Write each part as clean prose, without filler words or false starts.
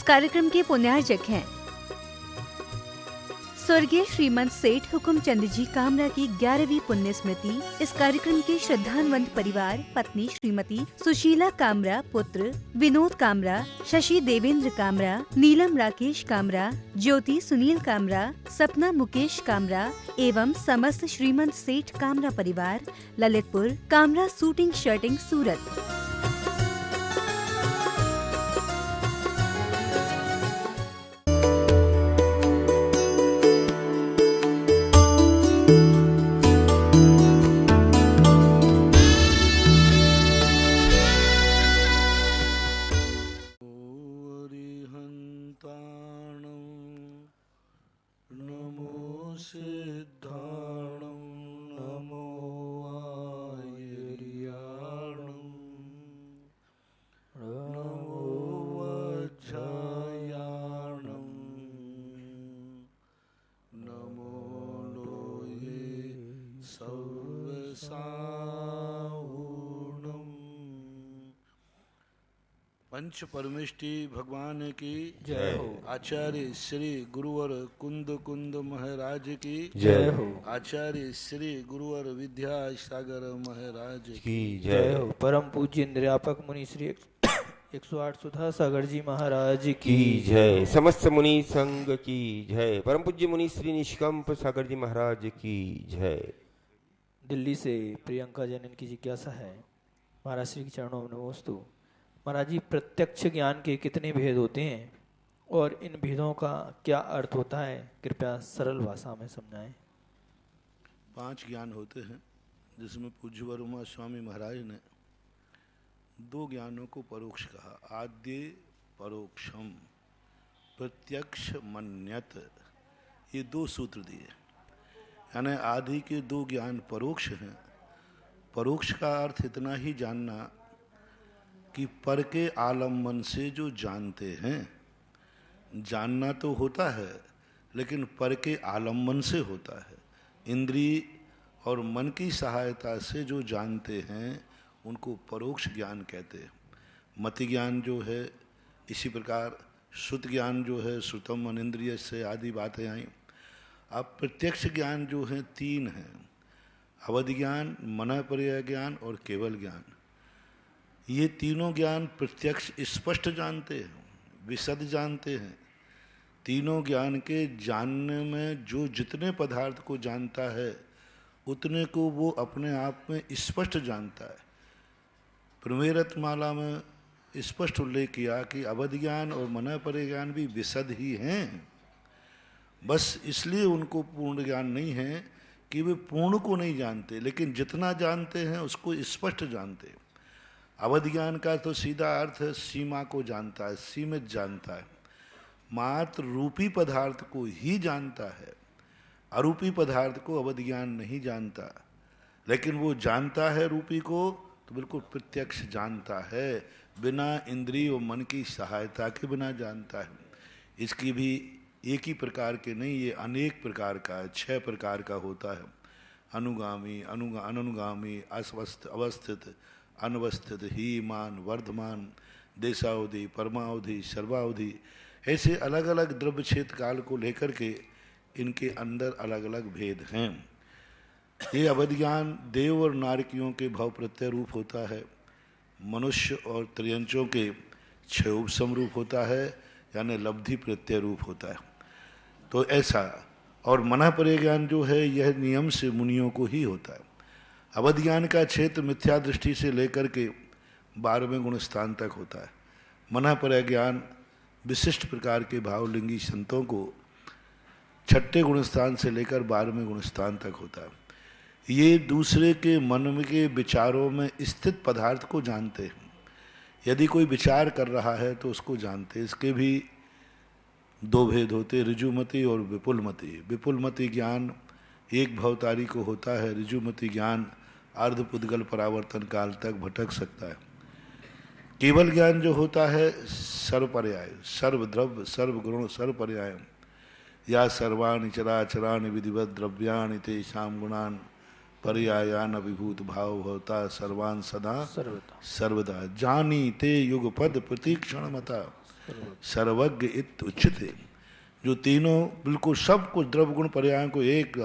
कार्यक्रम के पुण्यार्जक हैं स्वर्गीय श्रीमंत सेठ हुकुमचंद जी कामरा की 11वीं पुण्य स्मृति। इस कार्यक्रम के श्रद्धान्वित परिवार पत्नी श्रीमती सुशीला कामरा, पुत्र विनोद कामरा, शशि देवेंद्र कामरा, नीलम राकेश कामरा, ज्योति सुनील कामरा, सपना मुकेश कामरा एवं समस्त श्रीमंत सेठ कामरा परिवार, ललितपुर, कामरा शूटिंग शर्टिंग, सूरत। पंच परमेष्टि भगवान की जय हो। आचार्य श्री गुरुवर कुंद महाराज की जय हो। आचार्य श्री गुरुवर विद्या सागर महाराज की जय हो। परम पूज्य इंद्रियापक मुनि श्री 108 सुधा सागर जी महाराज की जय। समस्त मुनि संघ की जय। परम पूज्य मुनि श्री निष्कंप सागर जी महाराज की जय। दिल्ली से प्रियंका जनन की जिज्ञासा है, महाराज श्री के चरणों में नमोस्तु। महाराज जी, प्रत्यक्ष ज्ञान के कितने भेद होते हैं और इन भेदों का क्या अर्थ होता है, कृपया सरल भाषा में समझाएं। 5 ज्ञान होते हैं, जिसमें पूज्य वर्मा स्वामी महाराज ने 2 ज्ञानों को परोक्ष कहा। आद्य परोक्षम, प्रत्यक्ष मन्यत, ये 2 सूत्र दिए। यानी आदि के 2 ज्ञान परोक्ष हैं। परोक्ष का अर्थ इतना ही जानना कि पर के आलम्बन से जो जानते हैं, जानना तो होता है लेकिन पर के आलम्बन से होता है। इंद्रिय और मन की सहायता से जो जानते हैं उनको परोक्ष ज्ञान कहते हैं। मति ज्ञान जो है, इसी प्रकार श्रुत ज्ञान जो है, श्रुतम अनिंद्रिय से आदि बातें आई। अब प्रत्यक्ष ज्ञान जो है 3 हैं, अवधि ज्ञान, मनःपर्यय ज्ञान और केवल ज्ञान। ये तीनों ज्ञान प्रत्यक्ष स्पष्ट जानते हैं, विशद जानते हैं। तीनों ज्ञान के जानने में जो जितने पदार्थ को जानता है उतने को वो अपने आप में स्पष्ट जानता है। प्रमेरत्माला में स्पष्ट उल्लेख किया कि अवधि ज्ञान और मनःपर्यय ज्ञान भी विशद ही हैं, बस इसलिए उनको पूर्ण ज्ञान नहीं है कि वे पूर्ण को नहीं जानते, लेकिन जितना जानते हैं उसको स्पष्ट जानते हैं। अवधि ज्ञान का तो सीधा अर्थ है सीमा को जानता है, सीमित जानता है, मात्र रूपी पदार्थ को ही जानता है। अरूपी पदार्थ को अवधि ज्ञान नहीं जानता, लेकिन वो जानता है रूपी को तो बिल्कुल प्रत्यक्ष जानता है, बिना इंद्रिय और मन की सहायता के बिना जानता है। इसकी भी एक ही प्रकार के नहीं, ये अनेक प्रकार का है, 6 प्रकार का होता है। अनुगामी, अनुगामी, अवस्थित, अनवस्थित, हीमान, वर्धमान, देशावधि, परमावधि, सर्वावधि, ऐसे अलग अलग द्रव्य क्षेत्र काल को लेकर के इनके अंदर अलग अलग भेद हैं। ये अवधि ज्ञान देव और नारकियों के भाव प्रत्यय रूप होता है, मनुष्य और त्रियंचों के क्षयोप समरूप होता है, यानी लब्धि प्रत्यय रूप होता है। तो ऐसा, और मनःपर्यय ज्ञान जो है यह नियम से मुनियों को ही होता है। अवधि ज्ञान का क्षेत्र मिथ्या दृष्टि से लेकर के 12वें गुण स्थान तक होता है। मनःपर्यय ज्ञान विशिष्ट प्रकार के भावलिंगी संतों को 6ठे गुण स्थान से लेकर 12वें गुण स्थान तक होता है। ये दूसरे के मन के विचारों में स्थित पदार्थ को जानते हैं। यदि कोई विचार कर रहा है तो उसको जानते हैं। इसके भी 2 भेद होते, ऋजुमति और विपुलमति। विपुलमति ज्ञान एक भवतारी को होता है, ऋजुमति ज्ञान अर्धपुद्गल परावर्तन काल तक भटक सकता है। केवल ज्ञान जो होता है सर्वपर्याय, सर्वद्रव्य, सर्वगुण, सर्वपर्याय, या सर्वाणि चराचराणि विधिवत द्रव्याणि तेषां गुणान् पर्यायान अभिभूत भाव होता सर्वान् सदा सर्वदा जानी ते युगपद प्रतीक्षण मता। सर्वज्ञ इत उच्यते। जो तीनों बिल्कुल सब कुछ द्रव्य गुण पर्यायों को एक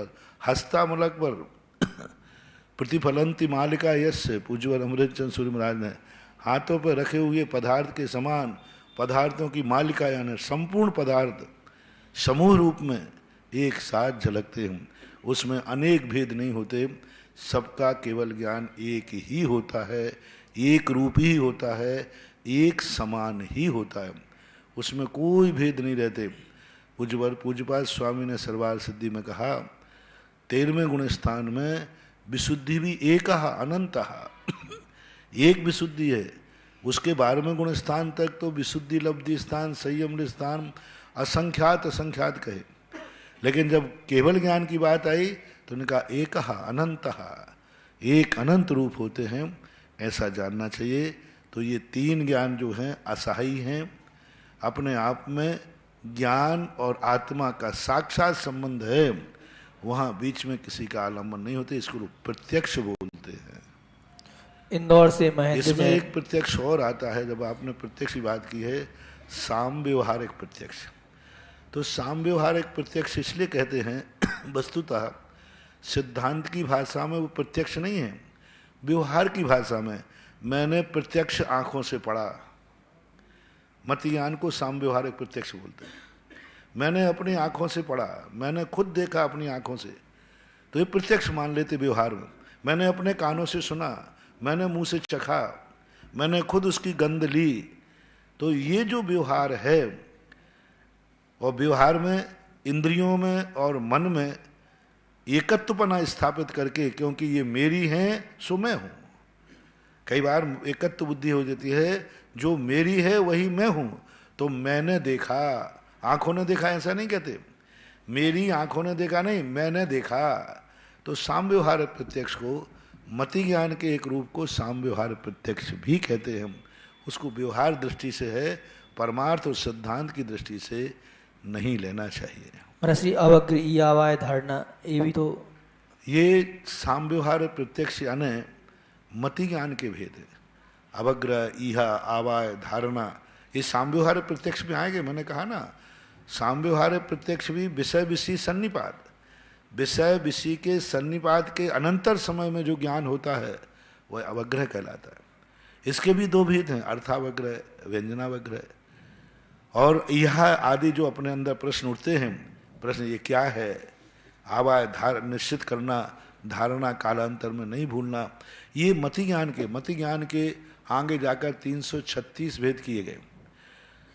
हस्तामलक पर प्रतिफलंती मालिका यश पूज्यवर अमृतचंद सूर्य महाराज ने हाथों पर रखे हुए पदार्थ के समान पदार्थों की मालिका यानी संपूर्ण पदार्थ समूह रूप में एक साथ झलकते हैं। उसमें अनेक भेद नहीं होते, सबका केवल ज्ञान एक ही होता है, एक रूप ही होता है, एक समान ही होता है, उसमें कोई भेद नहीं रहते। पूज्यवर पूज्यपाद स्वामी ने सर्वार सिद्धि में कहा 13वें गुण स्थान में विशुद्धि भी एक अनंत एक विशुद्धि है। उसके 12वें गुण स्थान तक तो विशुद्धि लब्धि स्थान संयम स्थान असंख्यात असंख्यात कहे, लेकिन जब केवल ज्ञान की बात आई तो उन्होंने कहा एक अनंत, एक अनंत रूप होते हैं, ऐसा जानना चाहिए। तो ये तीन ज्ञान जो हैं असहायी हैं, अपने आप में ज्ञान और आत्मा का साक्षात संबंध है, वहाँ बीच में किसी का आलम्बन नहीं होते, इसको प्रत्यक्ष बोलते हैं। इंदौर से महेंद्र इसमें जैन। एक प्रत्यक्ष और आता है, जब आपने प्रत्यक्ष की बात की है, साम व्यवहारिक प्रत्यक्ष। तो साम व्यवहारिक प्रत्यक्ष इसलिए कहते हैं वस्तुतः सिद्धांत की भाषा में वो प्रत्यक्ष नहीं है, व्यवहार की भाषा में मैंने प्रत्यक्ष आंखों से पढ़ा, मतियान को साम व्यवहारिक प्रत्यक्ष बोलते हैं। मैंने अपनी आंखों से पढ़ा, मैंने खुद देखा अपनी आंखों से, तो ये प्रत्यक्ष मान लेते व्यवहार में। मैंने अपने कानों से सुना, मैंने मुंह से चखा, मैंने खुद उसकी गंध ली, तो ये जो व्यवहार है, और व्यवहार में इंद्रियों में और मन में एकत्वपना स्थापित करके, क्योंकि ये मेरी हैं सो मैं हूँ। कई बार एकत्व बुद्धि हो जाती है, जो मेरी है वही मैं हूँ। तो मैंने देखा, आंखों ने देखा ऐसा नहीं कहते, मेरी आंखों ने देखा नहीं, मैंने देखा। तो साम व्यवहार प्रत्यक्ष को, मति ज्ञान के एक रूप को साम व्यवहार प्रत्यक्ष भी कहते हैं। उसको व्यवहार दृष्टि से है, परमार्थ और सिद्धांत की दृष्टि से नहीं लेना चाहिए। श्री अवग्र आवाय धारणा, ये भी तो ये साम व्यवहार प्रत्यक्ष यानी मति ज्ञान के भेद है। अवग्र इहा आवाय धारणा ये साम व्यवहार प्रत्यक्ष में आएंगे। मैंने कहा ना, साम व्यवहार प्रत्यक्ष भी विषय विषय सन्निपात, विषय विषय के सन्निपात के अनंतर समय में जो ज्ञान होता है वह अवग्रह कहलाता है। इसके भी दो भेद हैं, अर्थावग्रह, व्यंजनावग्रह। और यह आदि जो अपने अंदर प्रश्न उठते हैं, प्रश्न ये क्या है, आवाय निश्चित करना, धारणा कालांतर में नहीं भूलना, ये मति ज्ञान के आगे जाकर 336 भेद किए गए।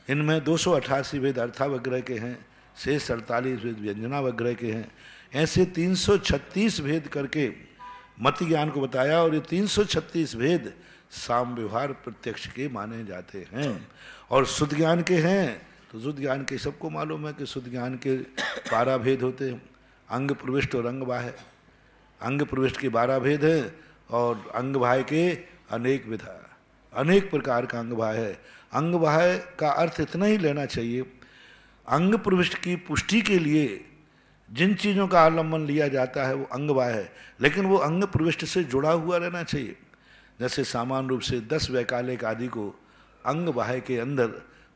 इनमें 288 भेद अर्थावग्रह के हैं, शेष 48 भेद व्यंजनावग्रह के हैं। ऐसे 336 भेद करके मति ज्ञान को बताया, और ये 336 भेद साम व्यवहार प्रत्यक्ष के माने जाते हैं। और शुद्ध ज्ञान के हैं तो शुद्ध ज्ञान के सबको मालूम है कि शुद्ध ज्ञान के 12 भेद होते हैं, अंग प्रविष्ट और अंग बाह्य। अंग प्रविष्ट के 12 भेद हैं और अंग बाह्य के अनेक विधा, अनेक प्रकार का अंग बाह्य है। अंग बाह्य का अर्थ इतना ही लेना चाहिए, अंग प्रविष्ट की पुष्टि के लिए जिन चीज़ों का आलम्बन लिया जाता है वो अंग बाह्य है, लेकिन वो अंग प्रविष्ट से जुड़ा हुआ रहना चाहिए। जैसे सामान्य रूप से 10 वैकालिक आदि को अंग बाह्य के अंदर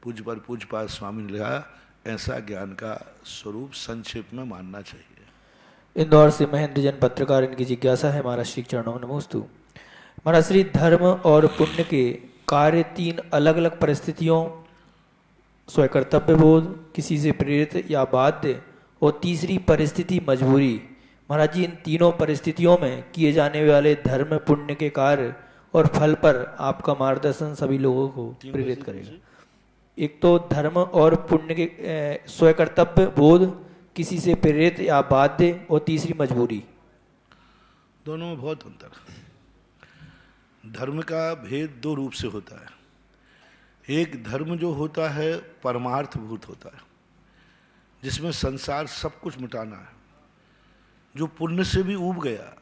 पूज्यपाद स्वामी ने लिखा, ऐसा ज्ञान का स्वरूप संक्षेप में मानना चाहिए। इंदौर से महेंद्र जैन पत्रकार, इनकी जिज्ञासा है महाराज श्री चरणों में नमोस्तु। महाराज श्री धर्म और पुण्य के कार्य 3 अलग अलग परिस्थितियों, स्वकर्तव्य बोध, किसी से प्रेरित या बाध्य, और तीसरी परिस्थिति मजबूरी। महाराज जी, इन तीनों परिस्थितियों में किए जाने वाले धर्म पुण्य के कार्य और फल पर आपका मार्गदर्शन सभी लोगों को प्रेरित करेगा। एक तो धर्म और पुण्य के स्वकर्तव्य बोध, किसी से प्रेरित या बाध्य, और तीसरी मजबूरी। दोनों में बहुत अंतर है। धर्म का भेद 2 रूप से होता है। एक धर्म जो होता है परमार्थभूत होता है, जिसमें संसार सब कुछ मिटाना है, जो पुण्य से भी ऊब गया,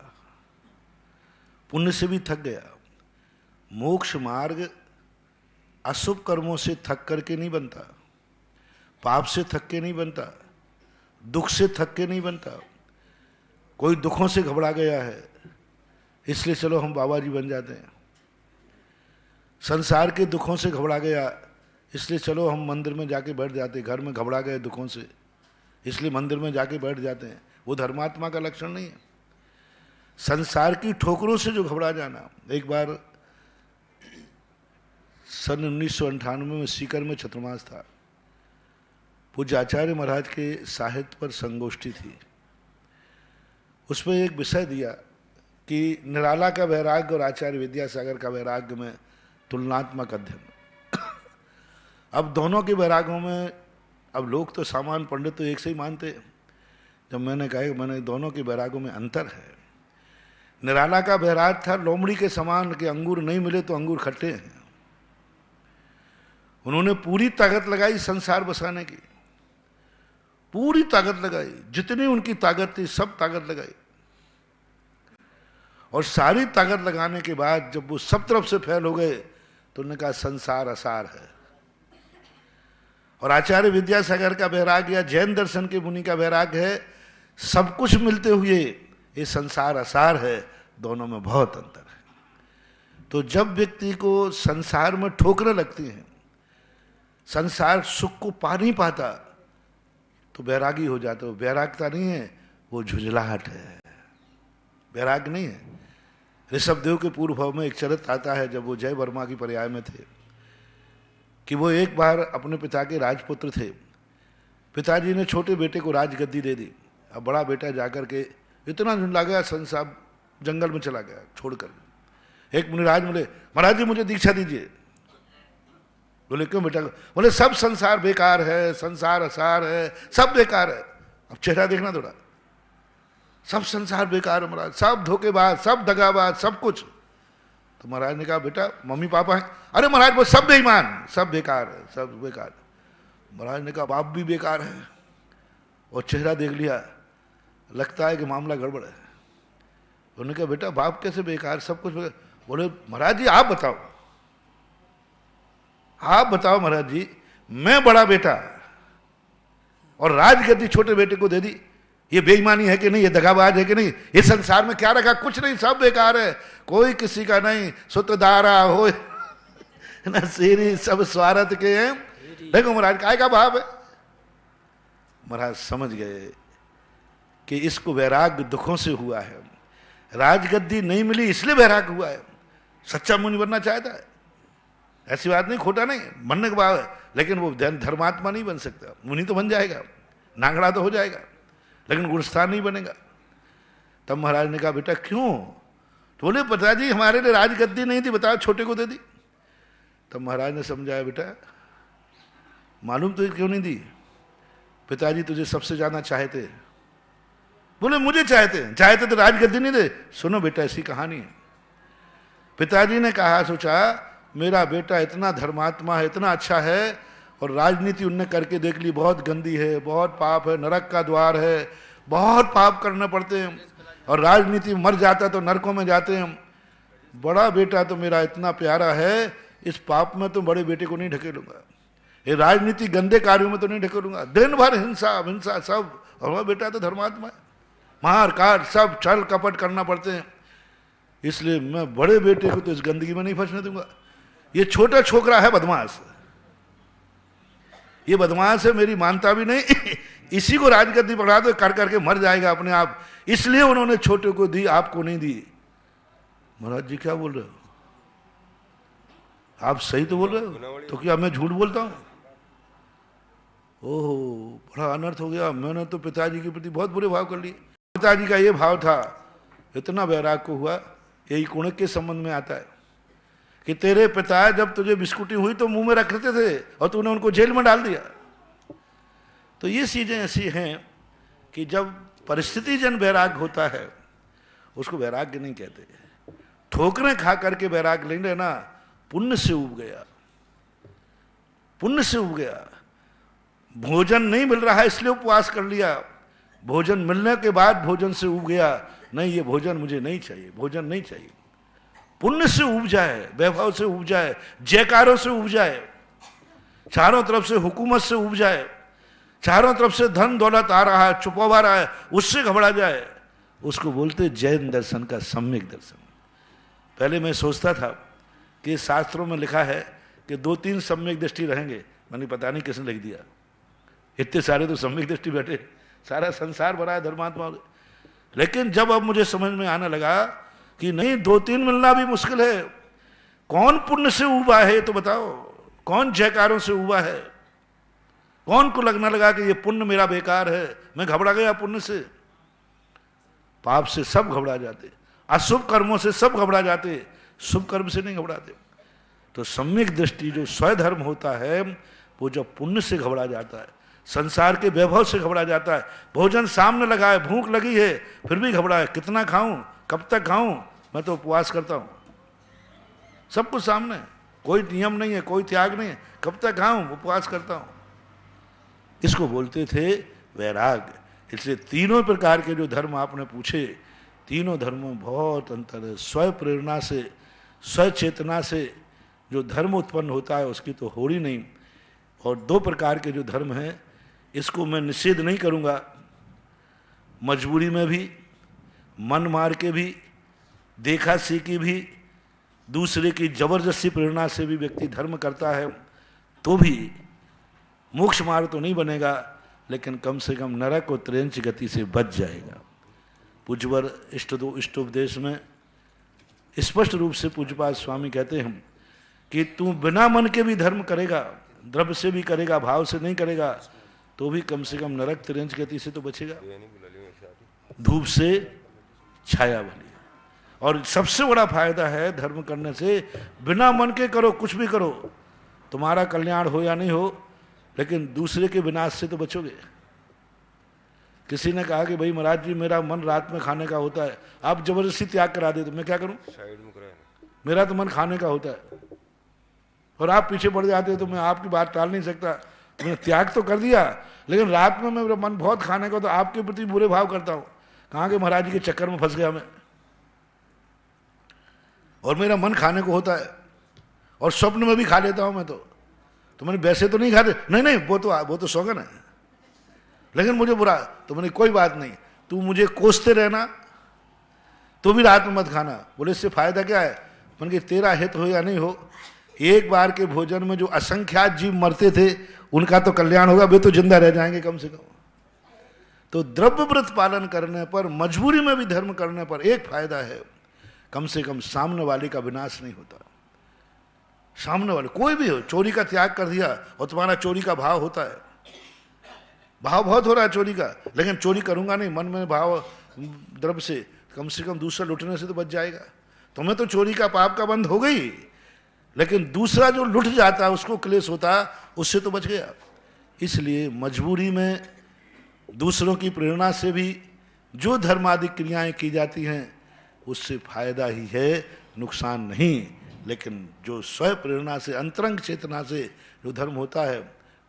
पुण्य से भी थक गया। मोक्ष मार्ग अशुभ कर्मों से थक करके नहीं बनता, पाप से थक के नहीं बनता, दुख से थक के नहीं बनता। कोई दुखों से घबरा गया है इसलिए चलो हम बाबा जी बन जाते हैं, संसार के दुखों से घबरा गया इसलिए चलो हम मंदिर में जाके बैठ जाते, घर में घबरा गए दुखों से इसलिए मंदिर में जाके बैठ जाते हैं, वो धर्मात्मा का लक्षण नहीं है। संसार की ठोकरों से जो घबरा जाना। एक बार सन 1998 में सीकर में छत्रमास था, पूज्य आचार्य महाराज के साहित्य पर संगोष्ठी थी। उसमें एक विषय दिया कि निराला का वैराग्य और आचार्य विद्यासागर का वैराग्य में तुलनात्मक अध्ययन। अब दोनों के वैराग्यों में, अब लोग तो सामान्य पंडित तो एक से ही मानते, जब मैंने कहा मैंने दोनों के वैराग्यों में अंतर है। निराला का वैराग था लोमड़ी के समान कि अंगूर नहीं मिले तो अंगूर खट्टे हैं। उन्होंने पूरी ताकत लगाई संसार बसाने की, पूरी ताकत लगाई, जितनी उनकी ताकत थी सब ताकत लगाई, और सारी ताकत लगाने के बाद जब वो सब तरफ से फैल हो गए तो उन्होंने कहा संसार असार है। और आचार्य विद्यासागर का वैराग या जैन दर्शन के मुनि का वैराग है सब कुछ मिलते हुए ये संसार असार है, दोनों में बहुत अंतर है। तो जब व्यक्ति को संसार में ठोकरें लगती हैं, संसार सुख को पा नहीं पाता, तो वैरागी हो जाता है। वैरागता नहीं है, वो झुंझलाहट है, वैराग नहीं है। ऋषभदेव के पूर्व भाव में एक चरित्र आता है, जब वो जय वर्मा की पर्याय में थे, कि वो एक बार अपने पिता के राजपुत्र थे। पिताजी ने छोटे बेटे को राजगद्दी दे दी। अब बड़ा बेटा जाकर के इतना झुंझला गया, संसार जंगल में चला गया छोड़कर। एक मुनिराज बोले, महाराज जी मुझे दीक्षा दीजिए। बोले क्यों बेटा? बोले सब संसार बेकार है, संसार असार है, सब बेकार है। अब चेहरा देखना थोड़ा, सब संसार बेकार है महाराज, सब धोखेबाज, सब दगाबाज, सब कुछ। तो महाराज ने कहा बेटा मम्मी पापा हैं? अरे महाराज वो सब बेईमान, सब बेकार है, सब बेकार। महाराज ने कहा बाप भी बेकार है, और चेहरा देख लिया, लगता है कि मामला गड़बड़ है। उन्होंने कहा बेटा बाप कैसे बेकार, सब कुछ बेकार? बोले महाराज जी आप बताओ, आप बताओ महाराज जी, मैं बड़ा बेटा और राजगद्दी छोटे बेटे को दे दी, ये बेईमानी है कि नहीं, ये दगाबाज है कि नहीं? ये संसार में क्या रखा? कुछ नहीं, सब बेकार है, कोई किसी का नहीं, सुतदारा हो न सीरी, सब स्वार्थ के हैं। देखो महाराज काय का भाव है। महाराज समझ गए कि इसको वैराग्य दुखों से हुआ है, राजगद्दी नहीं मिली इसलिए वैराग्य हुआ है। सच्चा मुनि बनना चाहता है, ऐसी बात नहीं, खोटा नहीं, बनने का भाव है, लेकिन वो धर्मात्मा नहीं बन सकता। मुनि तो बन जाएगा, नांगड़ा तो हो जाएगा, लेकिन गुणस्थान नहीं बनेगा। तब महाराज ने कहा बेटा क्यों? तो बोले पिताजी हमारे लिए राजगद्दी नहीं थी, बताओ छोटे को दे दी। तब महाराज ने समझाया बेटा मालूम तो क्यों नहीं दी? पिताजी तुझे सबसे ज्यादा चाहते। बोले मुझे चाहते तो राजगद्दी नहीं दे। सुनो बेटा ऐसी कहानी है। पिताजी ने कहा, सोचा मेरा बेटा इतना धर्मात्मा है, इतना अच्छा है, और राजनीति उनने करके देख ली, बहुत गंदी है, बहुत पाप है, नरक का द्वार है, बहुत पाप करने पड़ते हैं, और राजनीति मर जाता तो नरकों में जाते हैं। बड़ा बेटा तो मेरा इतना प्यारा है, इस पाप में तो बड़े बेटे को नहीं ढकेलूंगा, ये राजनीति गंदे कार्यों में तो नहीं ढकेलूंगा, दिन भर हिंसा हिंसा सब। और वह बेटा तो धर्मात्मा है, मार काट सब छल कपट करना पड़ते हैं, इसलिए मैं बड़े बेटे को तो इस गंदगी में नहीं फंसने दूंगा। ये छोटा छोकरा है बदमाश, ये बदमाश है, मेरी मानता भी नहीं इसी को राजगद्दी पकड़ा दो, कर करके मर जाएगा अपने आप, इसलिए उन्होंने छोटे को दी, आपको नहीं दी। महाराज जी क्या बोल रहे हो? आप सही तो बोल रहे हो, तो क्या मैं झूठ बोलता हूं? ओह बड़ा अनर्थ हो गया, मैंने तो पिताजी के प्रति बहुत बुरे भाव कर लिए। पिताजी का ये भाव था, इतना वैराग को हुआ। यही कुणक के संबंध में आता है कि तेरे पिता जब तुझे बिस्कुटी हुई तो मुंह में रखते थे और तूने उनको जेल में डाल दिया। तो ये चीजें ऐसी हैं कि जब परिस्थिति जन वैराग होता है उसको वैराग्य नहीं कहते। ठोकरें खा करके वैराग लेंगे ना, पुण्य से उब गया, पुण्य से उब गया। भोजन नहीं मिल रहा है इसलिए उपवास कर लिया, भोजन मिलने के बाद भोजन से उब गया, नहीं ये भोजन मुझे नहीं चाहिए, भोजन नहीं चाहिए। पुण्य से उब जाए, वैभव से उब जाए, जयकारों से उब जाए, चारों तरफ से हुकूमत से उब जाए, चारों तरफ से धन दौलत आ रहा है, छुपा रहा है, उससे घबरा जाए, उसको बोलते जैन दर्शन का सम्यक दर्शन। पहले मैं सोचता था कि शास्त्रों में लिखा है कि 2-3 सम्यक दृष्टि रहेंगे। मैंने पता नहीं किसने लिख दिया, इतने सारे तो सम्यक दृष्टि बैठे, सारा संसार भरा है धर्मात्मा। लेकिन जब अब मुझे समझ में आने लगा कि नहीं, 2-3 मिलना भी मुश्किल है। कौन पुण्य से उबा है तो बताओ, कौन जयकारों से उबा है? कौन को लगने लगा कि ये पुण्य मेरा बेकार है? मैं घबरा गया पुण्य से। पाप से सब घबरा जाते, अशुभ कर्मों से सब घबरा जाते, शुभ कर्म से नहीं घबराते। तो सम्यक दृष्टि जो स्वधर्म होता है, वो जब पुण्य से घबरा जाता है, संसार के वैभव से घबरा जाता है। भोजन सामने लगा है, भूख लगी है, फिर भी घबरा है, कितना खाऊं, कब तक खाऊं? मैं तो उपवास करता हूं, सब कुछ सामने, कोई नियम नहीं है, कोई त्याग नहीं है, कब तक खाऊं, उपवास करता हूं। इसको बोलते थे वैराग्य। इसलिए तीनों प्रकार के जो धर्म आपने पूछे, तीनों धर्मों में बहुत अंतर है। स्व प्रेरणा से, स्व चेतना से जो धर्म उत्पन्न होता है उसकी तो होड़ी नहीं। और 2 प्रकार के जो धर्म हैं, इसको मैं निषेध नहीं करूंगा। मजबूरी में भी, मन मार के भी, देखा सीखी भी, दूसरे की जबरदस्ती प्रेरणा से भी व्यक्ति धर्म करता है तो भी मोक्ष मार्ग तो नहीं बनेगा, लेकिन कम से कम नरक और त्रेंच गति से बच जाएगा। पूज्यवर इष्टोपदेश में स्पष्ट रूप से पूज्यपाद स्वामी कहते हैं कि तू बिना मन के भी धर्म करेगा, द्रव्य से भी करेगा, भाव से नहीं करेगा, तो भी कम से कम नरक त्रेंच गति से तो बचेगा, धूप से छाया वाली। और सबसे बड़ा फायदा है धर्म करने से, बिना मन के करो, कुछ भी करो, तुम्हारा कल्याण हो या नहीं हो, लेकिन दूसरे के विनाश से तो बचोगे। किसी ने कहा कि भाई महाराज जी मेरा मन रात में खाने का होता है, आप जबरदस्ती त्याग करा दे तो मैं क्या करूं? मेरा तो मन खाने का होता है और आप पीछे पड़ जाते हो तो मैं आपकी बात टाल नहीं सकता। मैंने त्याग तो कर दिया, लेकिन रात में मेरा मन बहुत खाने का, तो आपके प्रति बुरे भाव करता हूं। कहाँ के महाराज जी के चक्कर में फंस गया मैं, और मेरा मन खाने को होता है और स्वप्न में भी खा लेता हूं मैं। तो मैंने वैसे तो नहीं खाते, नहीं वो तो सौगन है, लेकिन मुझे बुरा, तो मैंने कोई बात नहीं, तू मुझे कोसते रहना तो भी रात में मत खाना। बोले इससे फायदा क्या है? मैंने कि तेरा हित हो या नहीं हो, एक बार के भोजन में जो असंख्यात जीव मरते थे उनका तो कल्याण होगा, वे तो जिंदा रह जाएंगे कम से कम। तो द्रव्य व्रत पालन करने पर, मजबूरी में भी धर्म करने पर एक फायदा है, कम से कम सामने वाले का विनाश नहीं होता। सामने वाले कोई भी हो, चोरी का त्याग कर दिया और तुम्हारा चोरी का भाव होता है, भाव बहुत हो रहा है चोरी का, लेकिन चोरी करूंगा नहीं, मन में भाव द्रव्य से, कम दूसरा लुटने से तो बच जाएगा। तुम्हें तो चोरी का पाप का बंध हो गई, लेकिन दूसरा जो लुट जाता उसको क्लेश होता, उससे तो बच गया। इसलिए मजबूरी में दूसरों की प्रेरणा से भी जो धर्मादि क्रियाएं की जाती हैं उससे फायदा ही है, नुकसान नहीं। लेकिन जो स्व प्रेरणा से, अंतरंग चेतना से जो धर्म होता है,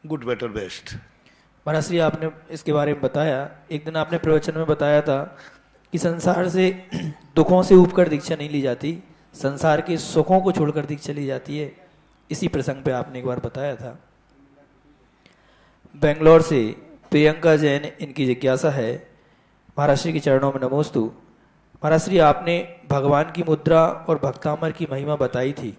गुड बेटर बेस्ट। महाराज श्री आपने इसके बारे में बताया, एक दिन आपने प्रवचन में बताया था कि संसार से दुखों से ऊबकर दीक्षा नहीं ली जाती, संसार के सुखों को छोड़कर दीक्षा ली जाती है। इसी प्रसंग पे आपने एक बार बताया था। बेंगलोर से प्रियंका जैन, इनकी जिज्ञासा है, महाराज श्री के चरणों में नमोस्तु। महाराज श्री आपने भगवान की मुद्रा और भक्तामर की महिमा बताई थी।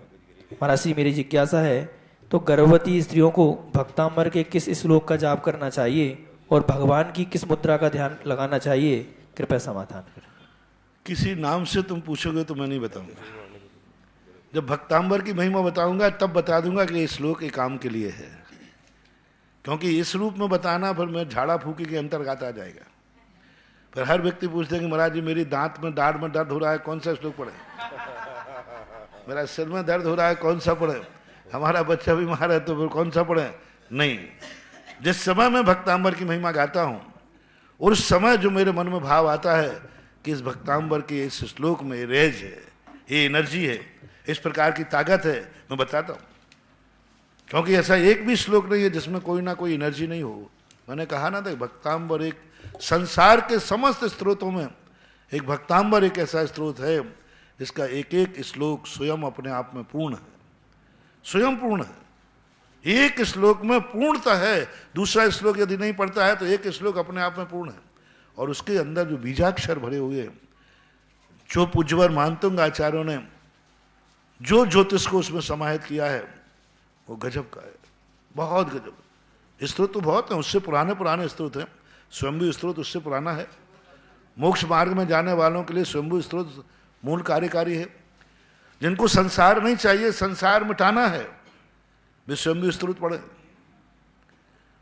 महाराज श्री मेरी जिज्ञासा है, तो गर्भवती स्त्रियों को भक्तामर के किस श्लोक का जाप करना चाहिए और भगवान की किस मुद्रा का ध्यान लगाना चाहिए? कृपया समाधान करें। किसी नाम से तुम पूछोगे तो मैं नहीं बताऊंगा, जब भक्तांबर की महिमा बताऊंगा तब बता दूंगा कि ये श्लोक एक काम के लिए है, क्योंकि इस रूप में बताना फिर मैं झाड़ा फूकी के अंतर्गत आ जाएगा। फिर हर व्यक्ति पूछते हैं कि महाराज जी मेरी दांत में, दाढ़ में दर्द हो रहा है, कौन सा श्लोक पढ़े? मेरा सिर में दर्द हो रहा है, कौन सा पढ़े? हमारा बच्चा बीमार है तो फिर कौन सा पढ़े? नहीं, जिस समय मैं भक्तांबर की महिमा गाता हूँ और उस समय जो मेरे मन में भाव आता है कि इस भक्तांबर के इस श्लोक में रेज है, ये एनर्जी है, इस प्रकार की ताकत है, मैं बताता हूँ। क्योंकि ऐसा एक भी श्लोक नहीं है जिसमें कोई ना कोई एनर्जी नहीं हो। मैंने कहा ना था, भक्तांबर एक संसार के समस्त स्त्रोतों में एक भक्तांबर एक ऐसा स्त्रोत है जिसका एक एक श्लोक स्वयं अपने आप में पूर्ण है, स्वयं पूर्ण है। एक श्लोक में पूर्णता है, दूसरा श्लोक यदि नहीं पढ़ता है तो एक श्लोक अपने आप में पूर्ण है। और उसके अंदर जो बीजाक्षर भरे हुए हैं, जो पूज्यवर मानतुंग आचार्यों ने जो ज्योतिष को उसमें समाहित किया है, वो गजब का है, बहुत गजब। स्त्रोत तो बहुत हैं, उससे पुराने पुराने स्त्रोत हैं। स्वयंभू स्त्रोत उससे पुराना है। मोक्ष मार्ग में जाने वालों के लिए स्वयंभू स्त्रोत मूल कार्यकारी है। जिनको संसार नहीं चाहिए, संसार मिटाना है, वे स्वयंभू स्त्रोत पढ़े,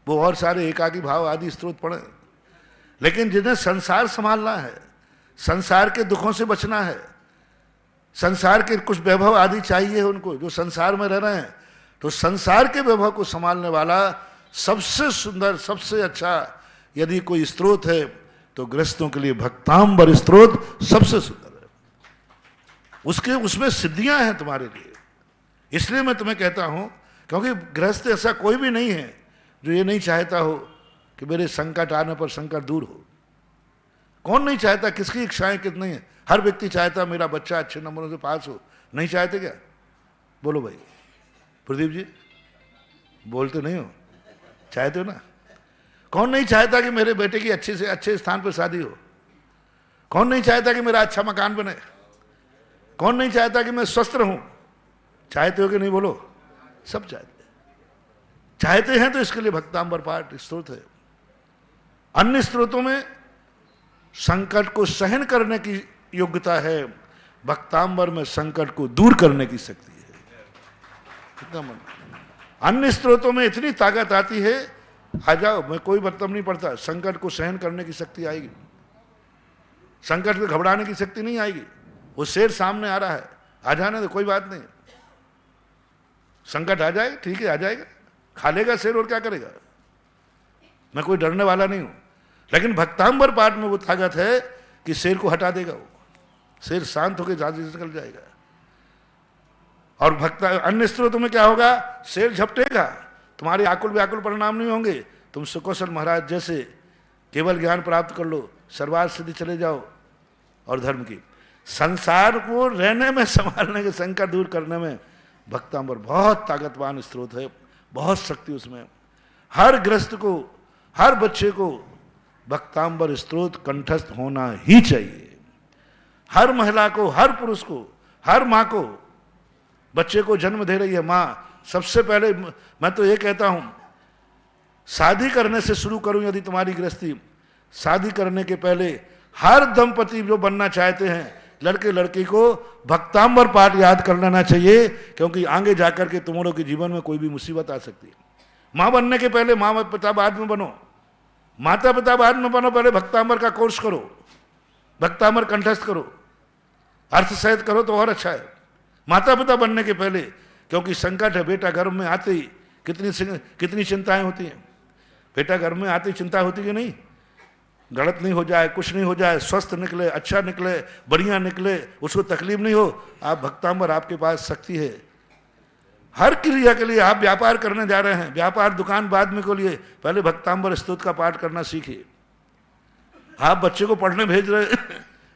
वो और सारे एकाकी भाव आदि स्त्रोत पढ़े। लेकिन जिन्हें संसार संभालना है, संसार के दुखों से बचना है, संसार के कुछ वैभव आदि चाहिए उनको, जो संसार में रह रहे हैं, तो संसार के वैभव को संभालने वाला सबसे सुंदर, सबसे अच्छा यदि कोई स्त्रोत है तो गृहस्थों के लिए भक्तांबर स्त्रोत सबसे सुंदर है। उसके उसमें सिद्धियां हैं तुम्हारे लिए। इसलिए मैं तुम्हें कहता हूं, क्योंकि गृहस्थ ऐसा कोई भी नहीं है जो ये नहीं चाहता हो कि मेरे संकट आने पर संकट दूर हो। कौन नहीं चाहता? किसकी इच्छाएं कितनी है? हर व्यक्ति चाहता मेरा बच्चा अच्छे नंबरों से पास हो। नहीं चाहते क्या? बोलो भाई। प्रदीप जी बोलते नहीं हो? चाहते हो ना? कौन नहीं चाहता कि मेरे बेटे की अच्छे से अच्छे स्थान पर शादी हो? कौन नहीं चाहता कि मेरा अच्छा मकान बने? कौन नहीं चाहता कि मैं स्वस्थ रहूं? चाहते हो कि नहीं? बोलो। सब चाहते हैं। तो इसके लिए भक्तांबर पाठ स्त्रोत है। अन्य स्त्रोतों में संकट को सहन करने की योग्यता है, भक्तांबर में संकट को दूर करने की शक्ति है। कितना मन। अन्य स्त्रोतों में इतनी ताकत आती है, आ जाओ, मैं कोई मतलब नहीं पड़ता, संकट को सहन करने की शक्ति आएगी, संकट में घबराने की शक्ति नहीं आएगी। वो शेर सामने आ रहा है, आ जाने तो कोई बात नहीं, संकट आ जाए, ठीक है, आ जाएगा, खा लेगा शेर, और क्या करेगा। मैं कोई डरने वाला नहीं हूं। लेकिन भक्तांबर पाठ में वो ताकत है कि शेर को हटा देगा, वो शेर शांत होकर झांसी से निकल जाएगा। और अन्य स्त्रोतों में क्या होगा? शेर झपटेगा, तुम्हारे आकुल व्याकुल परिणाम नहीं होंगे। तुम सुकौशल महाराज जैसे केवल ज्ञान प्राप्त कर लो, सर्वार्थ सिद्धि चले जाओ, और धर्म की संसार को रहने में, संभालने के संकट दूर करने में भक्तांबर बहुत ताकतवान स्त्रोत है, बहुत शक्ति उसमें। हर गृहस्थ को, हर बच्चे को भक्तांबर स्त्रोत कंठस्थ होना ही चाहिए। हर महिला को, हर पुरुष को, हर माँ को, बच्चे को जन्म दे रही है माँ, सबसे पहले मैं तो ये कहता हूं, शादी करने से शुरू करूं यदि तुम्हारी गृहस्थी, शादी करने के पहले हर दंपति जो बनना चाहते हैं, लड़के लड़की को भक्तांबर पाठ याद कर लेना चाहिए, क्योंकि आगे जाकर के तुम्हारों के जीवन में कोई भी मुसीबत आ सकती है। माँ बनने के पहले, माँ पिता बाद में बनो, माता पिता बाद में बनो, पहले भक्तांबर का कोर्स करो, भक्तांबर कंठस्थ करो, अर्थ सहित करो तो और अच्छा है माता पिता बनने के पहले। क्योंकि संकट है, बेटा गर्भ में आते ही कितनी चिंताएं होती हैं। बेटा गर्भ में आते ही चिंता होती कि नहीं, गलत नहीं हो जाए, कुछ नहीं हो जाए, स्वस्थ निकले, अच्छा निकले, बढ़िया निकले, उसको तकलीफ नहीं हो। आप भक्तांबर, आपके पास शक्ति है हर क्रिया के लिए। आप व्यापार करने जा रहे हैं, व्यापार दुकान बाद में को लिए, पहले भक्तांबर स्तोत्र का पाठ करना सीखिए। आप बच्चे को पढ़ने भेज रहे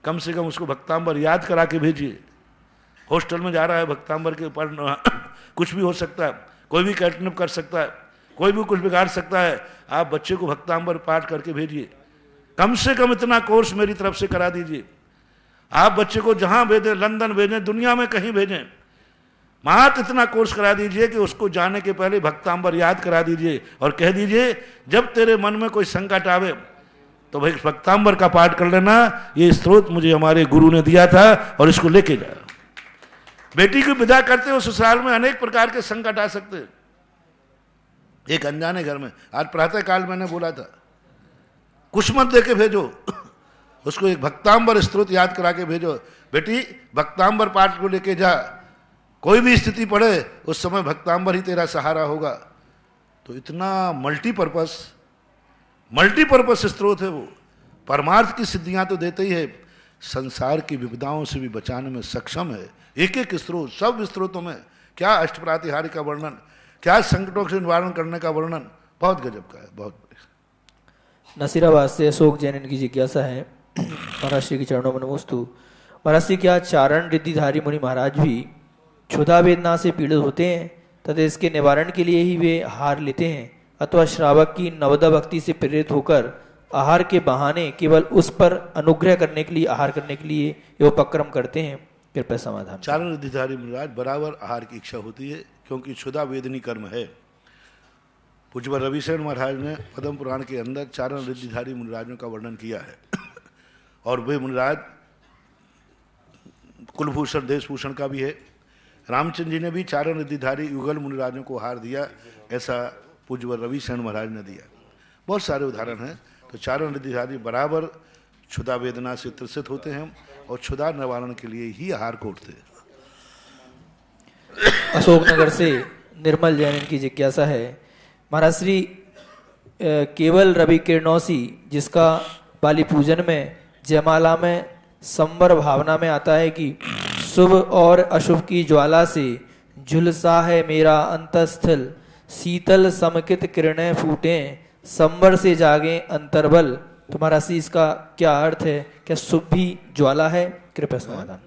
कम से कम उसको भक्तांबर याद करा के भेजिए। हॉस्टल में जा रहा है, भक्तांबर के पढ़ना, कुछ भी हो सकता है, कोई भी कैटनप कर सकता है, कोई भी कुछ बिगाड़ सकता है। आप बच्चे को भक्तांबर पाठ करके भेजिए, कम से कम इतना कोर्स मेरी तरफ से करा दीजिए। आप बच्चे को जहां भेजें, लंदन भेजें, दुनिया में कहीं भेजें, मात्र इतना कोर्स करा दीजिए कि उसको जाने के पहले भक्तांबर याद करा दीजिए और कह दीजिए जब तेरे मन में कोई संकट आवे तो भाई भक्तांबर का पाठ कर लेना, ये स्त्रोत मुझे हमारे गुरु ने दिया था और इसको लेके जा। बेटी को विदा करते हो ससुराल में अनेक प्रकार के संकट आ सकते हैं। एक अनजाने घर में, आज प्रातः काल मैंने बोला था, कुछ मत दे के भेजो उसको, एक भक्तांबर स्त्रोत याद करा के भेजो। बेटी भक्तांबर पाठ को लेके जा, कोई भी स्थिति पड़े उस समय भक्तांबर ही तेरा सहारा होगा। तो इतना मल्टीपर्पस स्त्रोत है वो। परमार्थ की सिद्धियां तो देते ही है, संसार की विपदाओं से भी बचाने में सक्षम है। एक एक स्त्रोत, सब स्त्रोतों में क्या अष्टप्रातिहारी का वर्णन, क्या संकटों से निवारण करने का वर्णन, बहुत गजब का है, बहुत। नसीराबाद से अशोक जैन इनकी जिज्ञासा है, महाराज श्री के चरणों में नमोस्तु। महाराज श्री, क्या चारण रिद्धिधारी मुनि महाराज भी क्षुधा वेदना से पीड़ित होते हैं तथा इसके निवारण के लिए ही वे आहार लेते हैं, अथवा श्रावक की नवदा भक्ति से प्रेरित होकर आहार के बहाने केवल उस पर अनुग्रह करने के लिए, आहार करने के लिए ये उपक्रम करते हैं? कृपया समाधान। चारण रिद्धिधारी महाराज बराबर आहार की इच्छा होती है, क्योंकि क्षुधा वेदनी कर्म है। पूज्यवर रविशरण महाराज ने पद्म पुराण के अंदर चारण रिद्धिधारी मुनिराजों का वर्णन किया है और वे मुनिराज कुलभूषण देशभूषण का भी है। रामचंद्र जी ने भी चारण रिद्धिधारी युगल मुनिराजों को हार दिया, ऐसा पूज्यवर रविशरण महाराज ने दिया। बहुत सारे उदाहरण हैं। तो चारण रिद्धिधारी बराबर क्षुधा वेदना से त्रसित होते हैं और क्षुधा निवारण के लिए ही आहार कोटते हैं। अशोकनगर से निर्मल जैन की जिज्ञासा है, महाराज श्री केवल रवि किरणौसी जिसका बाली पूजन में जयमाला में संवर भावना में आता है कि शुभ और अशुभ की ज्वाला से झुलसा है मेरा अंतस्थल, शीतल समकित किरणें फूटे संवर से जागे अंतर्बल। तुम्हारा सी इसका क्या अर्थ है? क्या शुभ भी ज्वाला है? कृपया समाधान।